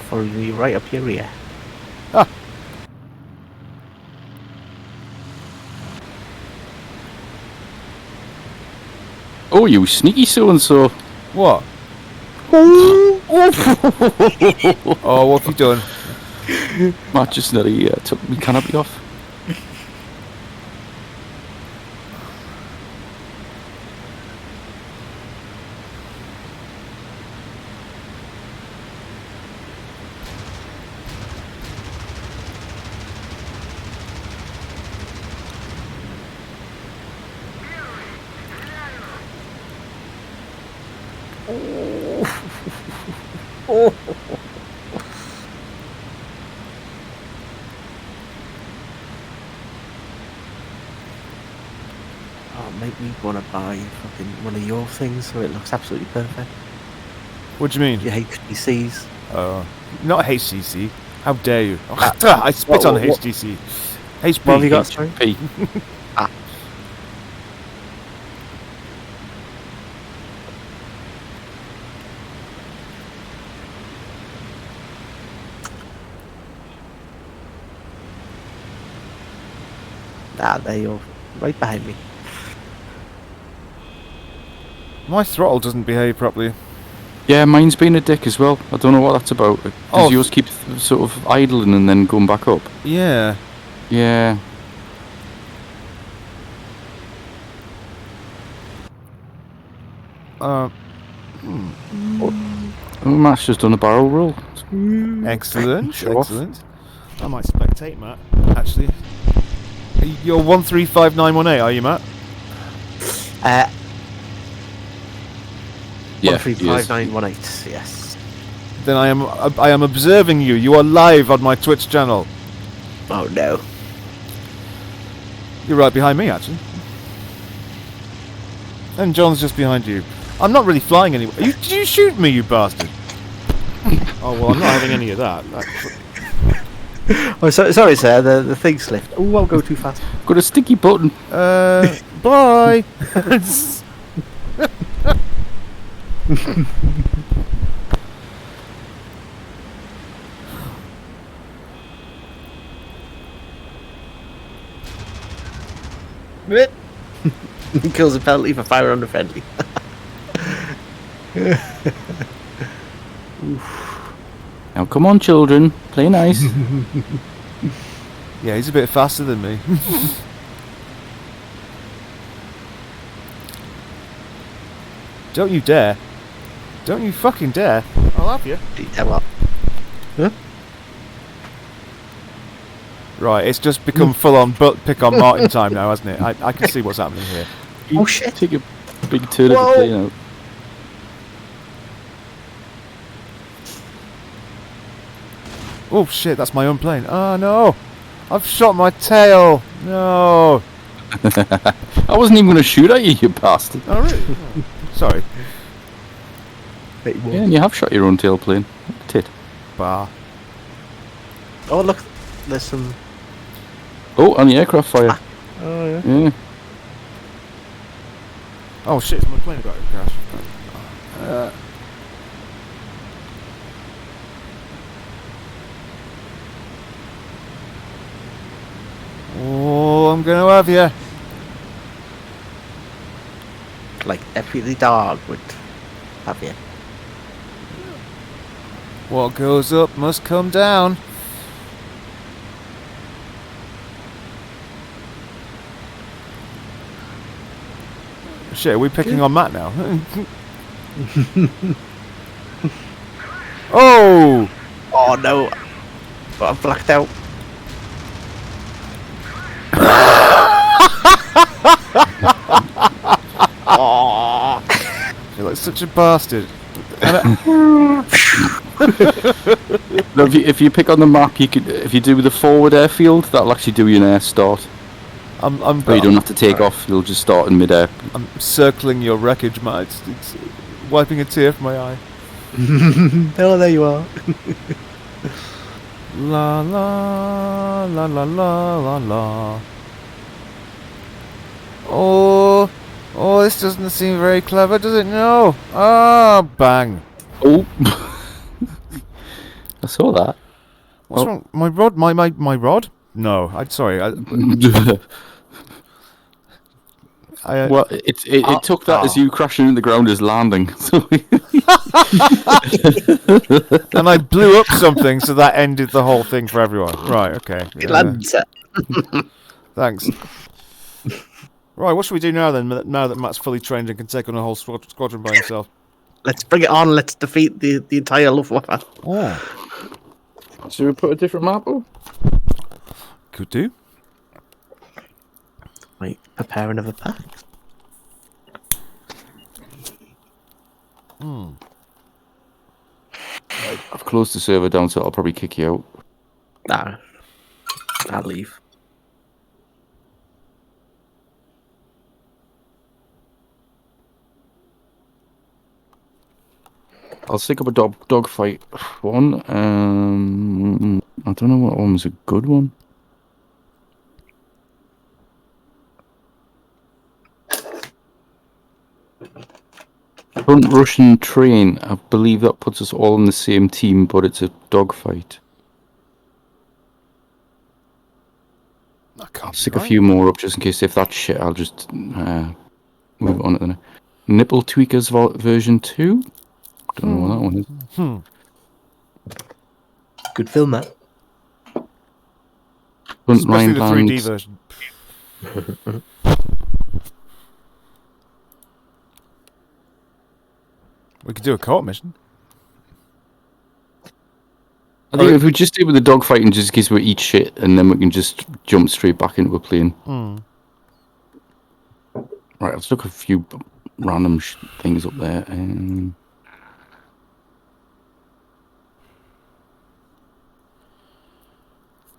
[SPEAKER 2] For the right up your rear.
[SPEAKER 1] Oh, you sneaky so-and-so.
[SPEAKER 3] What?
[SPEAKER 1] Oh,
[SPEAKER 3] Oh, what have you done?
[SPEAKER 1] Matt just nearly took me canopy off.
[SPEAKER 2] Oh. Oh, make me want to buy fucking one of your things so it looks absolutely perfect.
[SPEAKER 3] What do you mean?
[SPEAKER 2] Your HTCs.
[SPEAKER 3] Not HTC. How dare you? I spit on HTC. HP.
[SPEAKER 2] What have you got, sorry?
[SPEAKER 1] P.
[SPEAKER 2] There you're right behind me.
[SPEAKER 3] My throttle doesn't behave properly.
[SPEAKER 1] Yeah, mine's been a dick as well. I don't know what that's about. Does yours keep sort of idling and then going back up?
[SPEAKER 3] Yeah.
[SPEAKER 1] Yeah. Oh, Matt's just done a barrel roll.
[SPEAKER 3] Excellent.
[SPEAKER 1] Show off.
[SPEAKER 3] Excellent. I might spectate, Matt. Actually, you're 135918, are you, Matt?
[SPEAKER 1] Yeah,
[SPEAKER 2] 135918. Yes.
[SPEAKER 3] Then I am observing you. You are live on my Twitch channel.
[SPEAKER 2] Oh no.
[SPEAKER 3] You're right behind me, actually. And John's just behind you. I'm not really flying anywhere. Did you shoot me, you bastard? Oh well, I'm not having any of that.
[SPEAKER 2] Oh, sorry, sir. The thing slipped. Oh, I'll go too fast.
[SPEAKER 1] Got a sticky button.
[SPEAKER 3] Bye.
[SPEAKER 2] Kills a penalty for fire under friendly.
[SPEAKER 1] Now come on, children. Play nice.
[SPEAKER 3] Yeah, he's a bit faster than me. Don't you dare. Don't you fucking dare. I'll have you.
[SPEAKER 2] Huh?
[SPEAKER 3] Right, it's just become full-on butt pick on Martin time now, hasn't it? I can see what's happening here.
[SPEAKER 2] Oh shit.
[SPEAKER 1] Take a big turn of
[SPEAKER 2] Whoa.
[SPEAKER 1] the plane out.
[SPEAKER 3] Oh shit, that's my own plane. Oh no! I've shot my tail! No!
[SPEAKER 1] I wasn't even going to shoot at you, you bastard.
[SPEAKER 3] Oh really? Oh, sorry.
[SPEAKER 1] Yeah, and you have shot your own tailplane. Tit.
[SPEAKER 3] Bah.
[SPEAKER 2] Oh look, there's some.
[SPEAKER 1] Oh, on the aircraft fire.
[SPEAKER 2] Oh yeah.
[SPEAKER 1] Yeah.
[SPEAKER 3] Oh shit, it's my plane got crashed. Oh, I'm gonna have you.
[SPEAKER 2] Like every dog would have you.
[SPEAKER 3] What goes up must come down. Shit, are we picking on Matt now? Oh!
[SPEAKER 2] Oh no! Got blacked out. Oh!
[SPEAKER 3] You're like such a bastard.
[SPEAKER 1] No, if you pick on the map, you could. If you do the forward airfield, that'll actually do you an air start. But you don't have to take off. You'll just start in mid-air.
[SPEAKER 3] I'm circling your wreckage, Matt. It's wiping a tear from my eye.
[SPEAKER 2] Oh, there you are.
[SPEAKER 3] La la la la la la la. Oh, this doesn't seem very clever, does it? No. Ah, bang.
[SPEAKER 1] Oh, I saw that.
[SPEAKER 3] What's wrong? My rod? My rod? No, I'm sorry.
[SPEAKER 1] Well, it took that as you crashing in the ground as landing.
[SPEAKER 3] And I blew up something, so that ended the whole thing for everyone. Right, okay.
[SPEAKER 2] It lands.
[SPEAKER 3] Thanks. Right, what should we do now then, now that Matt's fully trained and can take on a whole squadron by himself?
[SPEAKER 2] Let's bring it on. Let's defeat the entire Luftwaffe.
[SPEAKER 3] Oh.
[SPEAKER 1] Should we put a different map up?
[SPEAKER 3] Could do.
[SPEAKER 2] Wait, prepare another pack.
[SPEAKER 1] I've closed the server down, so I'll probably kick you out.
[SPEAKER 2] Nah, I'll leave.
[SPEAKER 1] I'll stick up a dogfight one. I don't know what one was a good one. Front Russian train. I believe that puts us all in the same team, but it's a dogfight. I'll stick a few more up just in case. If that's shit, I'll just move on to the next. Nipple Tweakers version 2. Don't know what that one is.
[SPEAKER 2] Good film, that.
[SPEAKER 3] Especially the 3D version. We could do a co-op mission.
[SPEAKER 1] I think if we just do with the dogfighting, just in case we eat shit, and then we can just jump straight back into a plane. Right, let's look at a few random things up there.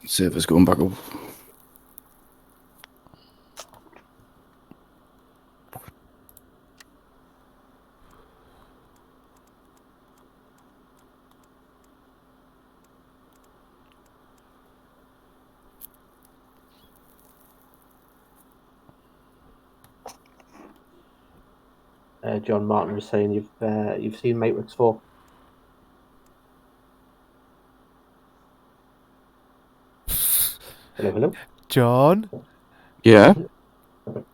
[SPEAKER 1] Server's going back up.
[SPEAKER 2] John Martin was saying you've seen Matrix 4. Hello.
[SPEAKER 3] John?
[SPEAKER 1] Yeah?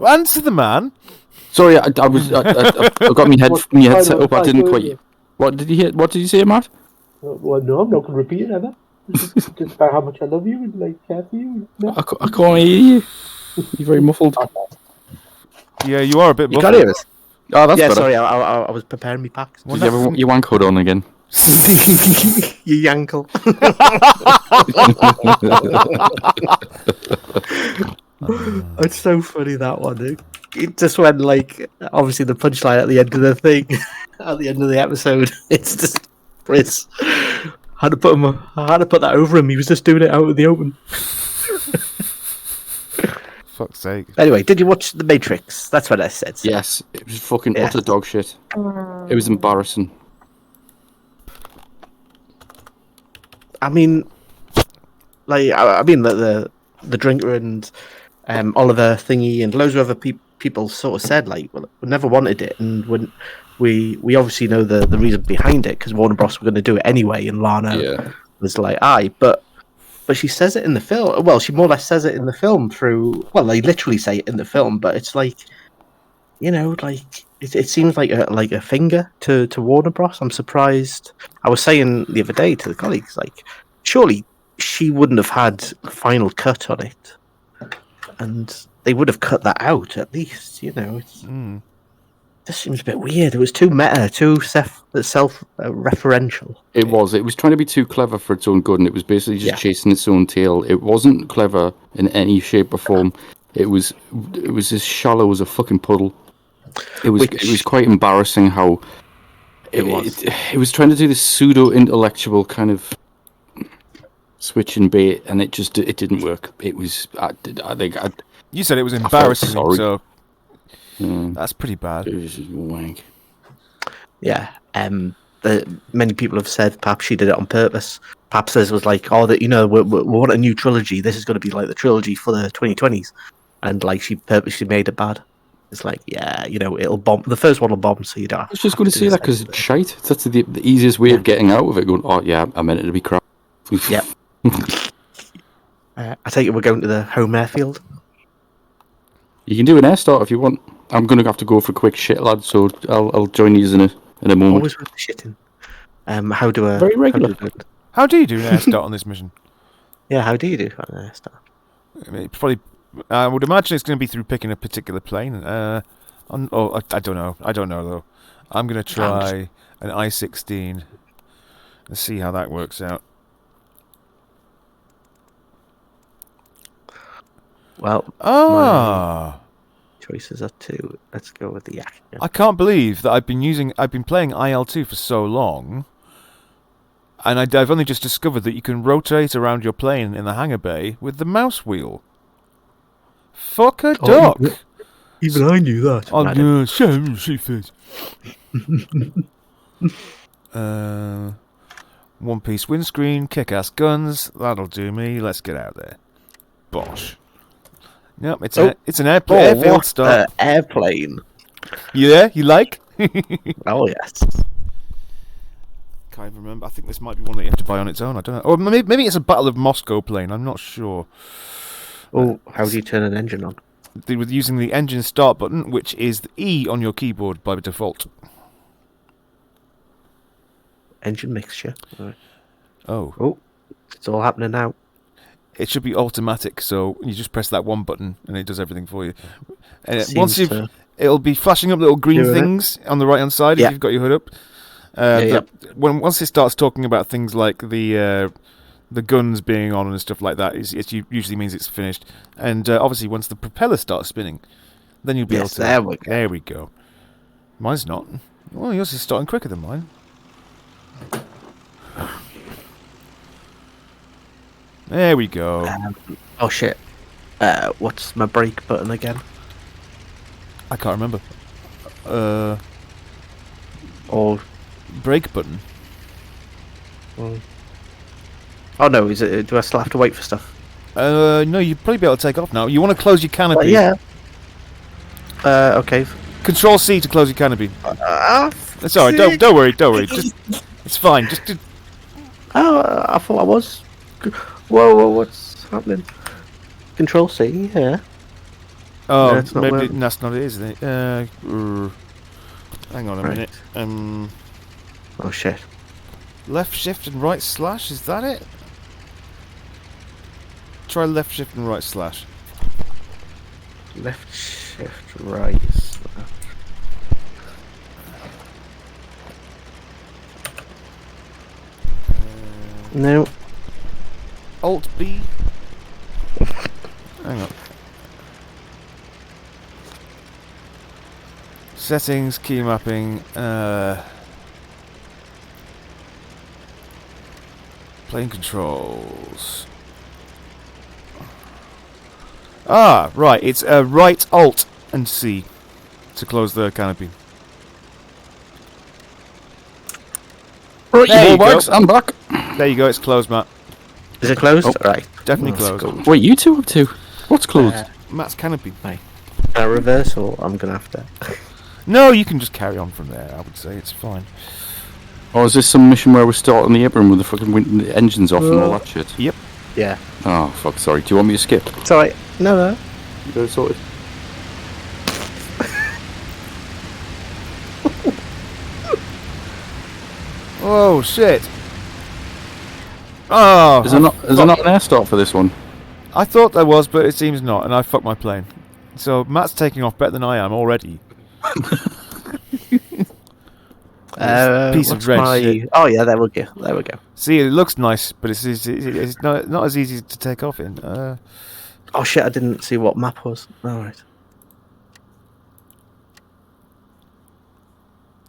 [SPEAKER 3] Answer the man!
[SPEAKER 1] Sorry, I got my headset up. I didn't quite. What did you hear? What did you say, Matt?
[SPEAKER 2] Well, no, I'm not going to repeat it ever. Just about how much I love you and care for you. No.
[SPEAKER 1] I can't hear you. You're very muffled.
[SPEAKER 3] Yeah, you are a bit muffled.
[SPEAKER 2] You can't hear us?
[SPEAKER 1] Oh, that's better.
[SPEAKER 2] Sorry, I was preparing my packs.
[SPEAKER 1] Did you have your wank hood on again?
[SPEAKER 2] You yankle. It's so funny, that one. It just went obviously the punchline at the end of the thing, at the end of the episode. It's just Chris. I had to put that over him. He was just doing it out in the open.
[SPEAKER 3] Fuck's sake.
[SPEAKER 2] Anyway, did you watch The Matrix? That's what I said. So.
[SPEAKER 1] Yes, it was fucking utter dog shit. It was embarrassing.
[SPEAKER 2] I mean, the drinker and Oliver thingy and loads of other people sort of said we never wanted it, and when we obviously know the reason behind it because Warner Bros. Were going to do it anyway, and Lana was like, "Aye," but she says it in the film. Well, she more or less says it in the film through. Well, they literally say it in the film, but it's it seems like a finger to Warner Bros. I'm surprised. I was saying the other day to the colleagues, surely she wouldn't have had final cut on it, and they would have cut that out at least. This seems a bit weird. It was too meta, too self-referential.
[SPEAKER 1] It was. It was trying to be too clever for its own good, and it was basically just chasing its own tail. It wasn't clever in any shape or form. It was as shallow as a fucking puddle. It was quite embarrassing how it was trying to do this pseudo-intellectual kind of switch and bait, and it didn't work. It was. I think.
[SPEAKER 3] You said it was embarrassing, so. That's pretty bad.
[SPEAKER 1] It was just wank.
[SPEAKER 2] Yeah. Many people have said perhaps she did it on purpose. Perhaps it was we want a new trilogy. This is going to be like the trilogy for the 2020s, and she purposely made it bad. It's it'll bomb. The first one will bomb, so you don't.
[SPEAKER 1] I was just going to say that because it's shite. That's the easiest way of getting out of it. Going, oh yeah, I meant it to be crap.
[SPEAKER 2] Yep. I take it we're going to the home airfield.
[SPEAKER 1] You can do an air start if you want. I'm going to have to go for a quick shit, lad. So I'll join you in a moment.
[SPEAKER 2] Always worth shitting. How do I?
[SPEAKER 1] Very regular.
[SPEAKER 3] How do you do an air start on this mission?
[SPEAKER 2] Yeah, how do you do an air start?
[SPEAKER 3] I would imagine it's going to be through picking a particular plane. I don't know. I don't know though. I'm going to try an I-16. Let's see how that works out.
[SPEAKER 2] Well, choices are two. Let's go with the action.
[SPEAKER 3] I can't believe that I've been playing IL-2 for so long, and I've only just discovered that you can rotate around your plane in the hangar bay with the mouse wheel. Fuck a duck!
[SPEAKER 2] Even I knew that.
[SPEAKER 3] Oh, no, she says. One-piece windscreen, kick-ass guns. That'll do me. Let's get out there. Bosh. Nope, it's an airfield start.
[SPEAKER 2] Airplane.
[SPEAKER 3] You there? You like?
[SPEAKER 2] Oh yes.
[SPEAKER 3] Can't even remember. I think this might be one that you have to buy on its own. I don't know. Or maybe it's a Battle of Moscow plane. I'm not sure.
[SPEAKER 2] Oh, how do you turn an engine on?
[SPEAKER 3] They were using the engine start button, which is the E on your keyboard by default.
[SPEAKER 2] Engine mixture. Right.
[SPEAKER 3] Oh.
[SPEAKER 2] It's all happening now.
[SPEAKER 3] It should be automatic, so you just press that one button and it does everything for you. It'll be flashing up little green things on the right hand side if you've got your hood up. Once it starts talking about things like the guns being on and stuff like that, it usually means it's finished. And obviously, once the propeller starts spinning, then you'll be able to. There we go. Mine's not. Well, yours is starting quicker than mine. There we go.
[SPEAKER 2] Oh shit. What's my brake button again?
[SPEAKER 3] I can't remember.
[SPEAKER 2] Or
[SPEAKER 3] brake button.
[SPEAKER 2] Oh no, is it? Do I still have to wait for stuff?
[SPEAKER 3] No, you'd probably be able to take off now. You want to close your canopy?
[SPEAKER 2] Yeah. Okay.
[SPEAKER 3] Control C to close your canopy. That's alright. Don't worry. Just it's fine. Just.
[SPEAKER 2] I thought I was. Whoa! What's happening? Control C. Yeah.
[SPEAKER 3] Oh,
[SPEAKER 2] that's not
[SPEAKER 3] maybe
[SPEAKER 2] working.
[SPEAKER 3] that's not it, is it? Hang on a minute.
[SPEAKER 2] Oh shit.
[SPEAKER 3] Left shift and right slash. Is that it? Try left shift and right slash.
[SPEAKER 2] Left shift, right slash. No.
[SPEAKER 3] Alt B. Hang on. Settings, key mapping, plane controls. Ah, right. It's right Alt and C to close the canopy.
[SPEAKER 1] Right,
[SPEAKER 3] There you go.
[SPEAKER 1] I'm back.
[SPEAKER 3] There you go. It's closed, Matt.
[SPEAKER 2] Is it closed?
[SPEAKER 1] Oh,
[SPEAKER 2] right.
[SPEAKER 3] Definitely
[SPEAKER 2] Let's
[SPEAKER 3] closed.
[SPEAKER 2] go.
[SPEAKER 1] Wait, you two up to? What's closed?
[SPEAKER 3] Matt's canopy.
[SPEAKER 2] Can I reverse or I'm gonna have to?
[SPEAKER 3] No, you can just carry on from there. I would say it's fine.
[SPEAKER 1] Or is this some mission where we're starting the apron with the fucking the engines off and all that shit?
[SPEAKER 3] Yep.
[SPEAKER 2] Yeah.
[SPEAKER 1] Oh, fuck, sorry. Do you want me to skip?
[SPEAKER 2] It's alright. No.
[SPEAKER 1] You got it sorted.
[SPEAKER 3] Oh shit. Oh.
[SPEAKER 1] Is there not an air start for this one?
[SPEAKER 3] I thought there was, but it seems not, and I fucked my plane. So Matt's taking off better than I am already. Piece of red shit.
[SPEAKER 2] Oh yeah, there we go.
[SPEAKER 3] See, it looks nice, but it's not as easy to take off in.
[SPEAKER 2] Oh shit! I didn't see what map was. All right.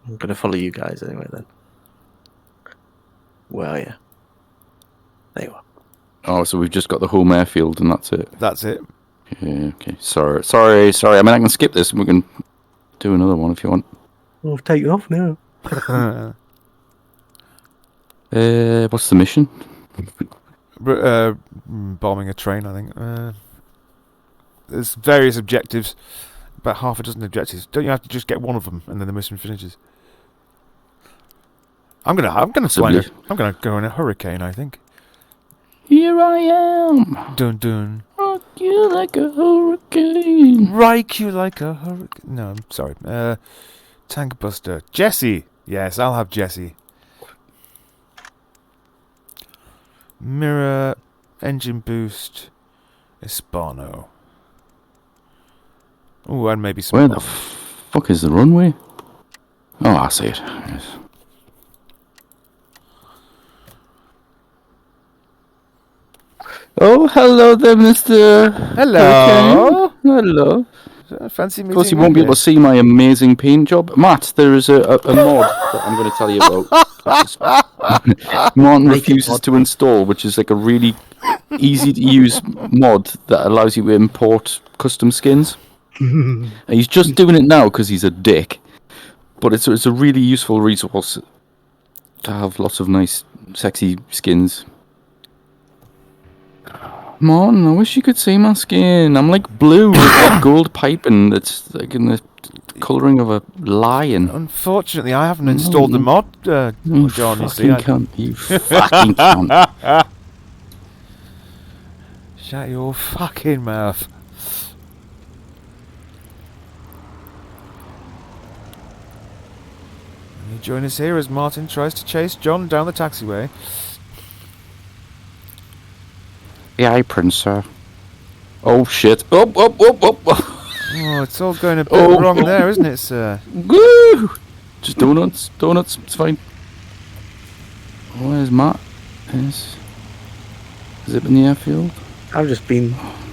[SPEAKER 2] I'm gonna follow you guys anyway then. Where are you? There you are.
[SPEAKER 1] Oh, so we've just got the home airfield and that's it.
[SPEAKER 3] That's it.
[SPEAKER 1] Yeah, okay. Sorry. I mean, I can skip this and we can do another one if you want.
[SPEAKER 2] I'll take you off now.
[SPEAKER 1] What's the mission?
[SPEAKER 3] Bombing a train, I think. There's various objectives. About half a dozen objectives. Don't you have to just get one of them and then the mission finishes? I'm gonna go in a hurricane, I think.
[SPEAKER 1] Here I am.
[SPEAKER 3] Dun dun.
[SPEAKER 1] Rock you like a hurricane.
[SPEAKER 3] Rike you like a hurricane. No, I'm sorry. Tank Buster. Jesse. Yes, I'll have Jesse. Mirror. Engine boost. Hispano. Oh, and maybe some.
[SPEAKER 1] Where the fuck is the runway? Oh, I see it. Yes.
[SPEAKER 2] Oh, hello there, Mr.
[SPEAKER 3] Hello.
[SPEAKER 2] Hurricane. Hello.
[SPEAKER 3] Fancy meeting
[SPEAKER 1] Of course, you
[SPEAKER 3] you
[SPEAKER 1] won't be
[SPEAKER 3] one
[SPEAKER 1] able
[SPEAKER 3] day.
[SPEAKER 1] to see my amazing paint job. Matt, there is a mod that I'm going to tell you about. Martin
[SPEAKER 2] Make it
[SPEAKER 1] refuses
[SPEAKER 2] mod.
[SPEAKER 1] to install, which is like a really easy to use mod that allows you to import custom skins. And he's just doing it now because he's a dick. But it's a really useful resource to have lots of nice, sexy skins. Martin, I wish you could see my skin. I'm like blue with like gold piping that's like in the colouring of a lion.
[SPEAKER 3] Unfortunately, I haven't installed the mod,
[SPEAKER 1] You
[SPEAKER 3] John, you
[SPEAKER 1] fucking
[SPEAKER 3] see.
[SPEAKER 1] cunt. You fucking cunt.
[SPEAKER 3] Shut your fucking mouth. You join us here as Martin tries to chase John down the taxiway.
[SPEAKER 1] The apron, sir. Oh shit. Up.
[SPEAKER 3] Oh, it's all going a bit wrong there, isn't it, sir?
[SPEAKER 1] Woo! Just donuts. It's fine. Where's Matt? Is it in the airfield?
[SPEAKER 2] I've just been
[SPEAKER 1] Oh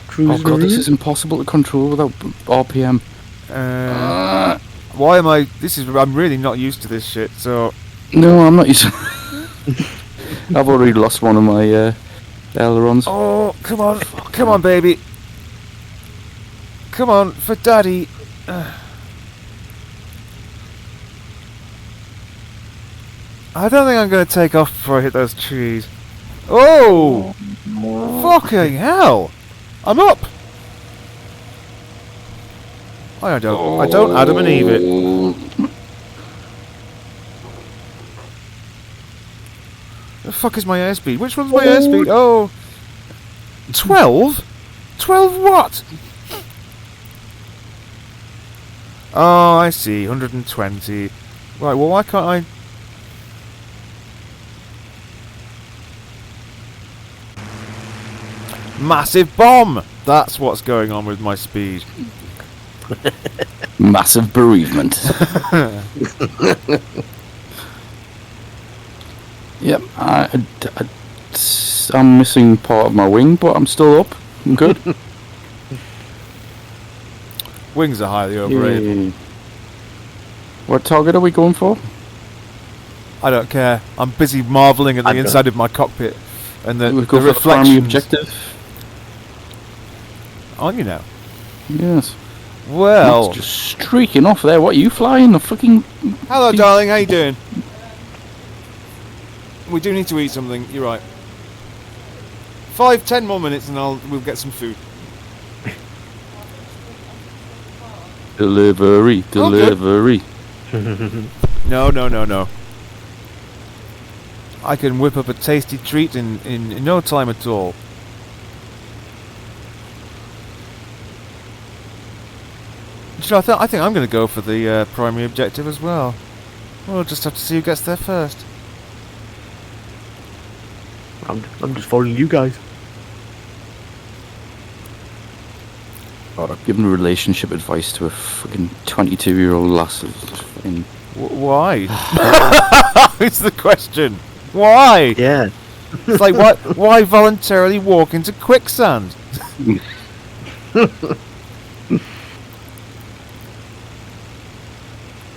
[SPEAKER 2] cruising
[SPEAKER 1] god, this
[SPEAKER 2] around.
[SPEAKER 1] is impossible to control without RPM.
[SPEAKER 3] Why am I... I'm really not used to this shit, so...
[SPEAKER 1] No, I'm not used. I've already lost one of my ailerons.
[SPEAKER 3] Oh, come on. Come on, baby. Come on, for daddy. I don't think I'm going to take off before I hit those trees. Oh! Fucking hell! I'm up! I don't Adam and Eve it. The fuck is my airspeed? Which one's my airspeed? Oh! 12? 12 what? Oh, I see. 120. Right, well, why can't I... Massive bomb! That's what's going on with my speed.
[SPEAKER 1] Massive bereavement. Yep, I'm missing part of my wing, but I'm still up. I'm good.
[SPEAKER 3] Wings are highly overrated.
[SPEAKER 1] Yay. What target are we going for?
[SPEAKER 3] I don't care. I'm busy marvelling at the
[SPEAKER 2] I'm
[SPEAKER 3] inside
[SPEAKER 2] done.
[SPEAKER 3] of my cockpit and the,
[SPEAKER 1] We
[SPEAKER 3] the
[SPEAKER 1] go for the primary
[SPEAKER 3] reflections.
[SPEAKER 1] objective.
[SPEAKER 3] Aren't you now?
[SPEAKER 1] Yes.
[SPEAKER 3] Well,
[SPEAKER 1] Matt's just streaking off there. What are you flying? The fucking.
[SPEAKER 3] hello, darling. How you doing? We do need to eat something. You're right. 5-10 more minutes, and we'll get some food.
[SPEAKER 1] Delivery.
[SPEAKER 3] No. I can whip up a tasty treat in no time at all. You know, I think I'm going to go for the primary objective as well. We'll just have to see who gets there first.
[SPEAKER 2] I'm just following you guys.
[SPEAKER 1] God, I've given relationship advice to a fucking 22-year-old lass. Fucking...
[SPEAKER 3] Why? It's the question. Why?
[SPEAKER 2] Yeah.
[SPEAKER 3] It's like, why voluntarily walk into quicksand?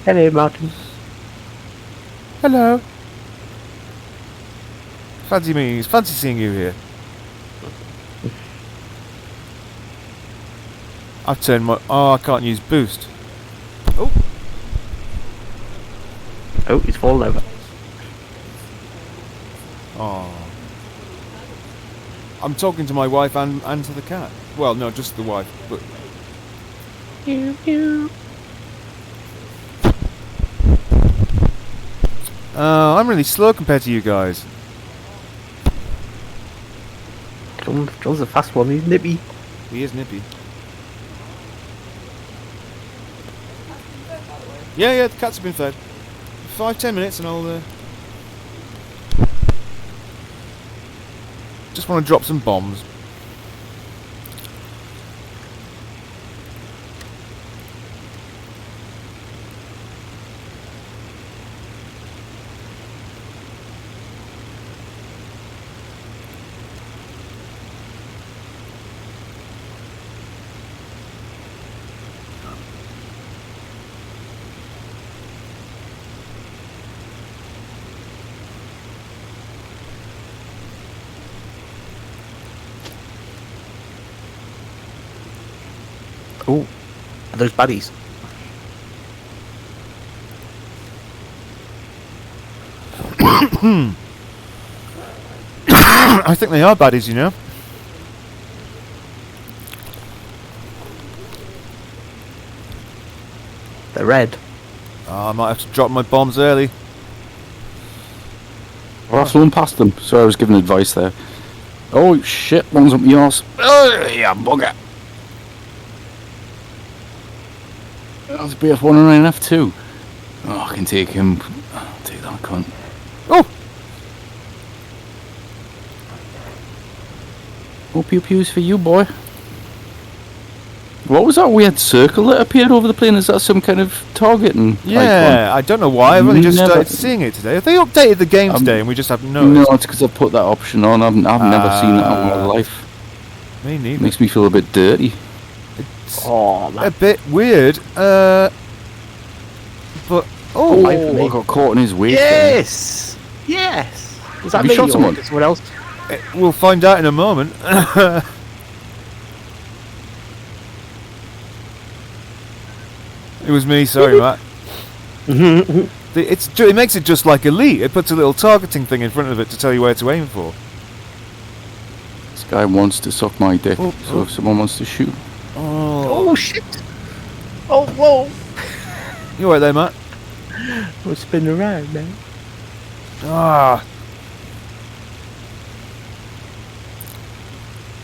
[SPEAKER 2] Hello, Martin.
[SPEAKER 3] Hello. Fancy seeing you here. I've turned my... Oh, I can't use boost. Oh.
[SPEAKER 2] Oh, he's fallen over.
[SPEAKER 3] Oh. I'm talking to my wife and to the cat. Well, no, just the wife. But I'm really slow compared to you guys.
[SPEAKER 2] John's a fast one. He's nippy.
[SPEAKER 3] He is nippy. Yeah, the cats have been fed. 5-10 minutes and I'll just want to drop some bombs.
[SPEAKER 2] Oh, are those baddies?
[SPEAKER 3] I think they are baddies, you know.
[SPEAKER 2] They're red.
[SPEAKER 3] Oh, I might have to drop my bombs early.
[SPEAKER 1] Well, I've flown past them, so I was giving advice there. Oh shit, one's up my arse. Oh, yeah, bugger. That's BF 109 F2. Oh, I can take him. I'll take that cunt.
[SPEAKER 3] Oh!
[SPEAKER 1] Oh, pew pews for you, boy. What was that weird circle that appeared over the plane? Is that some kind of targeting
[SPEAKER 3] Yeah, I don't know why. I've only just
[SPEAKER 1] Never-
[SPEAKER 3] started seeing it today. Have they updated the game today and we just haven't
[SPEAKER 1] icon?
[SPEAKER 3] noticed?
[SPEAKER 1] No, it's because I put that option on. I've never seen that in my life.
[SPEAKER 3] Me
[SPEAKER 1] It
[SPEAKER 3] neither.
[SPEAKER 1] makes me feel a bit dirty.
[SPEAKER 3] It's
[SPEAKER 2] Oh,
[SPEAKER 3] a
[SPEAKER 2] man.
[SPEAKER 3] bit weird. But
[SPEAKER 1] Oh,
[SPEAKER 2] Right for me.
[SPEAKER 1] I got caught in his wake. there.
[SPEAKER 2] Yes! Yes! Was that
[SPEAKER 1] Have you
[SPEAKER 2] me
[SPEAKER 1] shot
[SPEAKER 2] or
[SPEAKER 1] someone?
[SPEAKER 2] was it someone else?
[SPEAKER 3] we'll find out in a moment. It was me, sorry, Matt. It makes it just like Elite. It puts a little targeting thing in front of it to tell you where to aim for.
[SPEAKER 1] This guy wants to suck my dick,
[SPEAKER 3] Oh,
[SPEAKER 1] so if someone wants to shoot.
[SPEAKER 2] Oh, shit! Oh, whoa!
[SPEAKER 3] You alright there, Matt?
[SPEAKER 2] We're spinning around now.
[SPEAKER 3] Ah.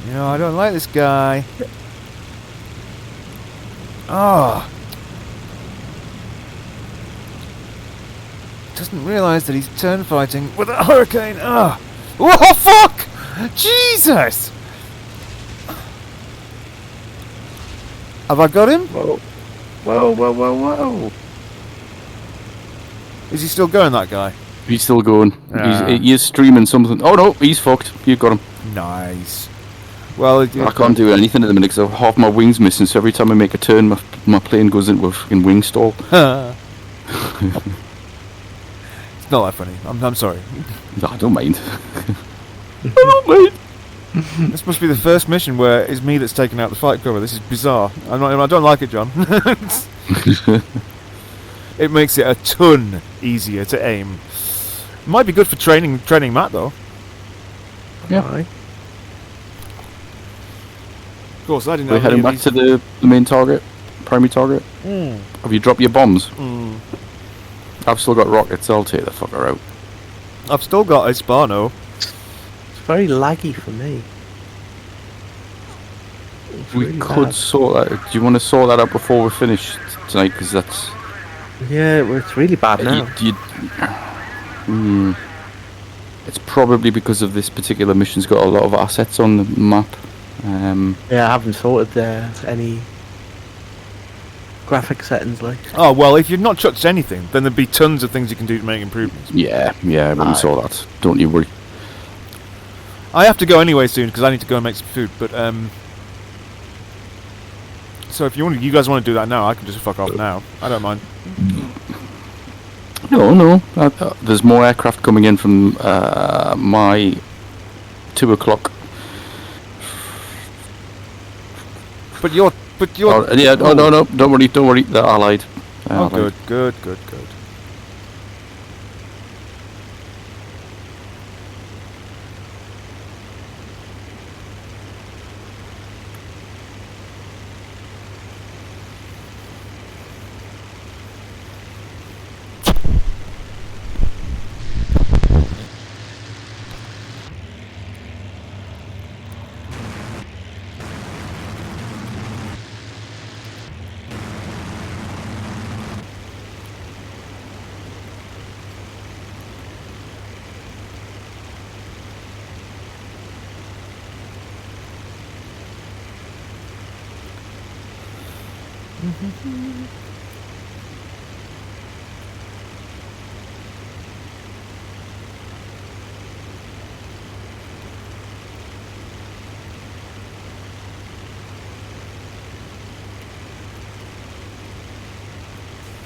[SPEAKER 3] You know, I don't like this guy. Ah. Doesn't realise that he's turn fighting with a hurricane. Ah. Whoa, fuck! Jesus! Have I got him?
[SPEAKER 2] Whoa. Whoa, whoa, whoa, whoa.
[SPEAKER 3] Is he still going, that guy?
[SPEAKER 1] He's still going.
[SPEAKER 3] Ah.
[SPEAKER 1] He's streaming something. Oh no, he's fucked. You got him.
[SPEAKER 3] Nice. Well,
[SPEAKER 1] I can't do anything at the minute because half my wings missing. So every time I make a turn, my plane goes into a fucking wing stall.
[SPEAKER 3] It's not that funny. I'm sorry.
[SPEAKER 1] No, I don't mind. I don't mind.
[SPEAKER 3] This must be the first mission where it's me that's taken out the fight cover. This is bizarre. I don't like it, John. It makes it a ton easier to aim. Might be good for training Matt though.
[SPEAKER 1] Yeah.
[SPEAKER 2] Aye.
[SPEAKER 3] Of course, I didn't
[SPEAKER 1] We're
[SPEAKER 3] have any
[SPEAKER 1] heading
[SPEAKER 3] of
[SPEAKER 1] back to the main target, primary target.
[SPEAKER 3] Mm.
[SPEAKER 1] Have you dropped your bombs?
[SPEAKER 3] Mm.
[SPEAKER 1] I've still got rockets. I'll take the fucker out.
[SPEAKER 3] I've still got a Spano.
[SPEAKER 2] It's very laggy for me. It's
[SPEAKER 1] We
[SPEAKER 2] really
[SPEAKER 1] could
[SPEAKER 2] bad.
[SPEAKER 1] sort that. Do you want to sort that out before we're finished tonight? Because that's
[SPEAKER 2] Yeah, well, it's really bad now.
[SPEAKER 1] It's probably because of this particular mission's got a lot of assets on the map.
[SPEAKER 2] Yeah, I haven't sorted any graphic settings like.
[SPEAKER 3] Oh well, if you've not touched anything, then there'd be tons of things you can do to make improvements.
[SPEAKER 1] Yeah, I wouldn't saw that. Don't you worry.
[SPEAKER 3] I have to go anyway soon because I need to go and make some food. But so if you guys want to do that now, I can just fuck off now. I don't mind.
[SPEAKER 1] No. There's more aircraft coming in from my 2 o'clock.
[SPEAKER 3] But you're.
[SPEAKER 1] Oh, yeah. Oh no. Don't worry. They're allied. They're
[SPEAKER 3] Oh,
[SPEAKER 1] allied.
[SPEAKER 3] good.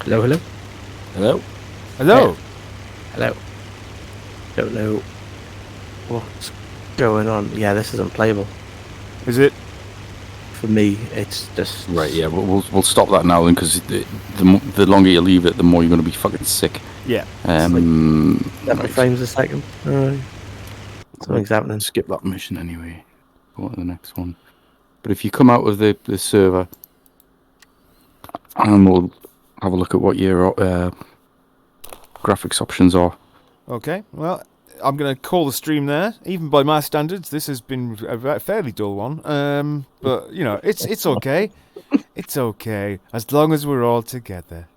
[SPEAKER 2] Hello, hello,
[SPEAKER 1] Hello.
[SPEAKER 3] Hello.
[SPEAKER 2] hello. Don't know what's going on. Yeah, this is unplayable.
[SPEAKER 3] Is it?
[SPEAKER 2] for me, it's just
[SPEAKER 1] Right, yeah, we'll stop that now then, because the longer you leave it, the more you're going to be fucking sick.
[SPEAKER 3] Yeah.
[SPEAKER 2] 7
[SPEAKER 1] right.
[SPEAKER 2] frames a second. Something's happening.
[SPEAKER 1] Skip that mission anyway. Go on to the next one. But if you come out of the server, and we'll have a look at what your graphics options are.
[SPEAKER 3] Okay, well, I'm going to call the stream there. Even by my standards, this has been a fairly dull one. But, you know, it's okay. It's okay, as long as we're all together.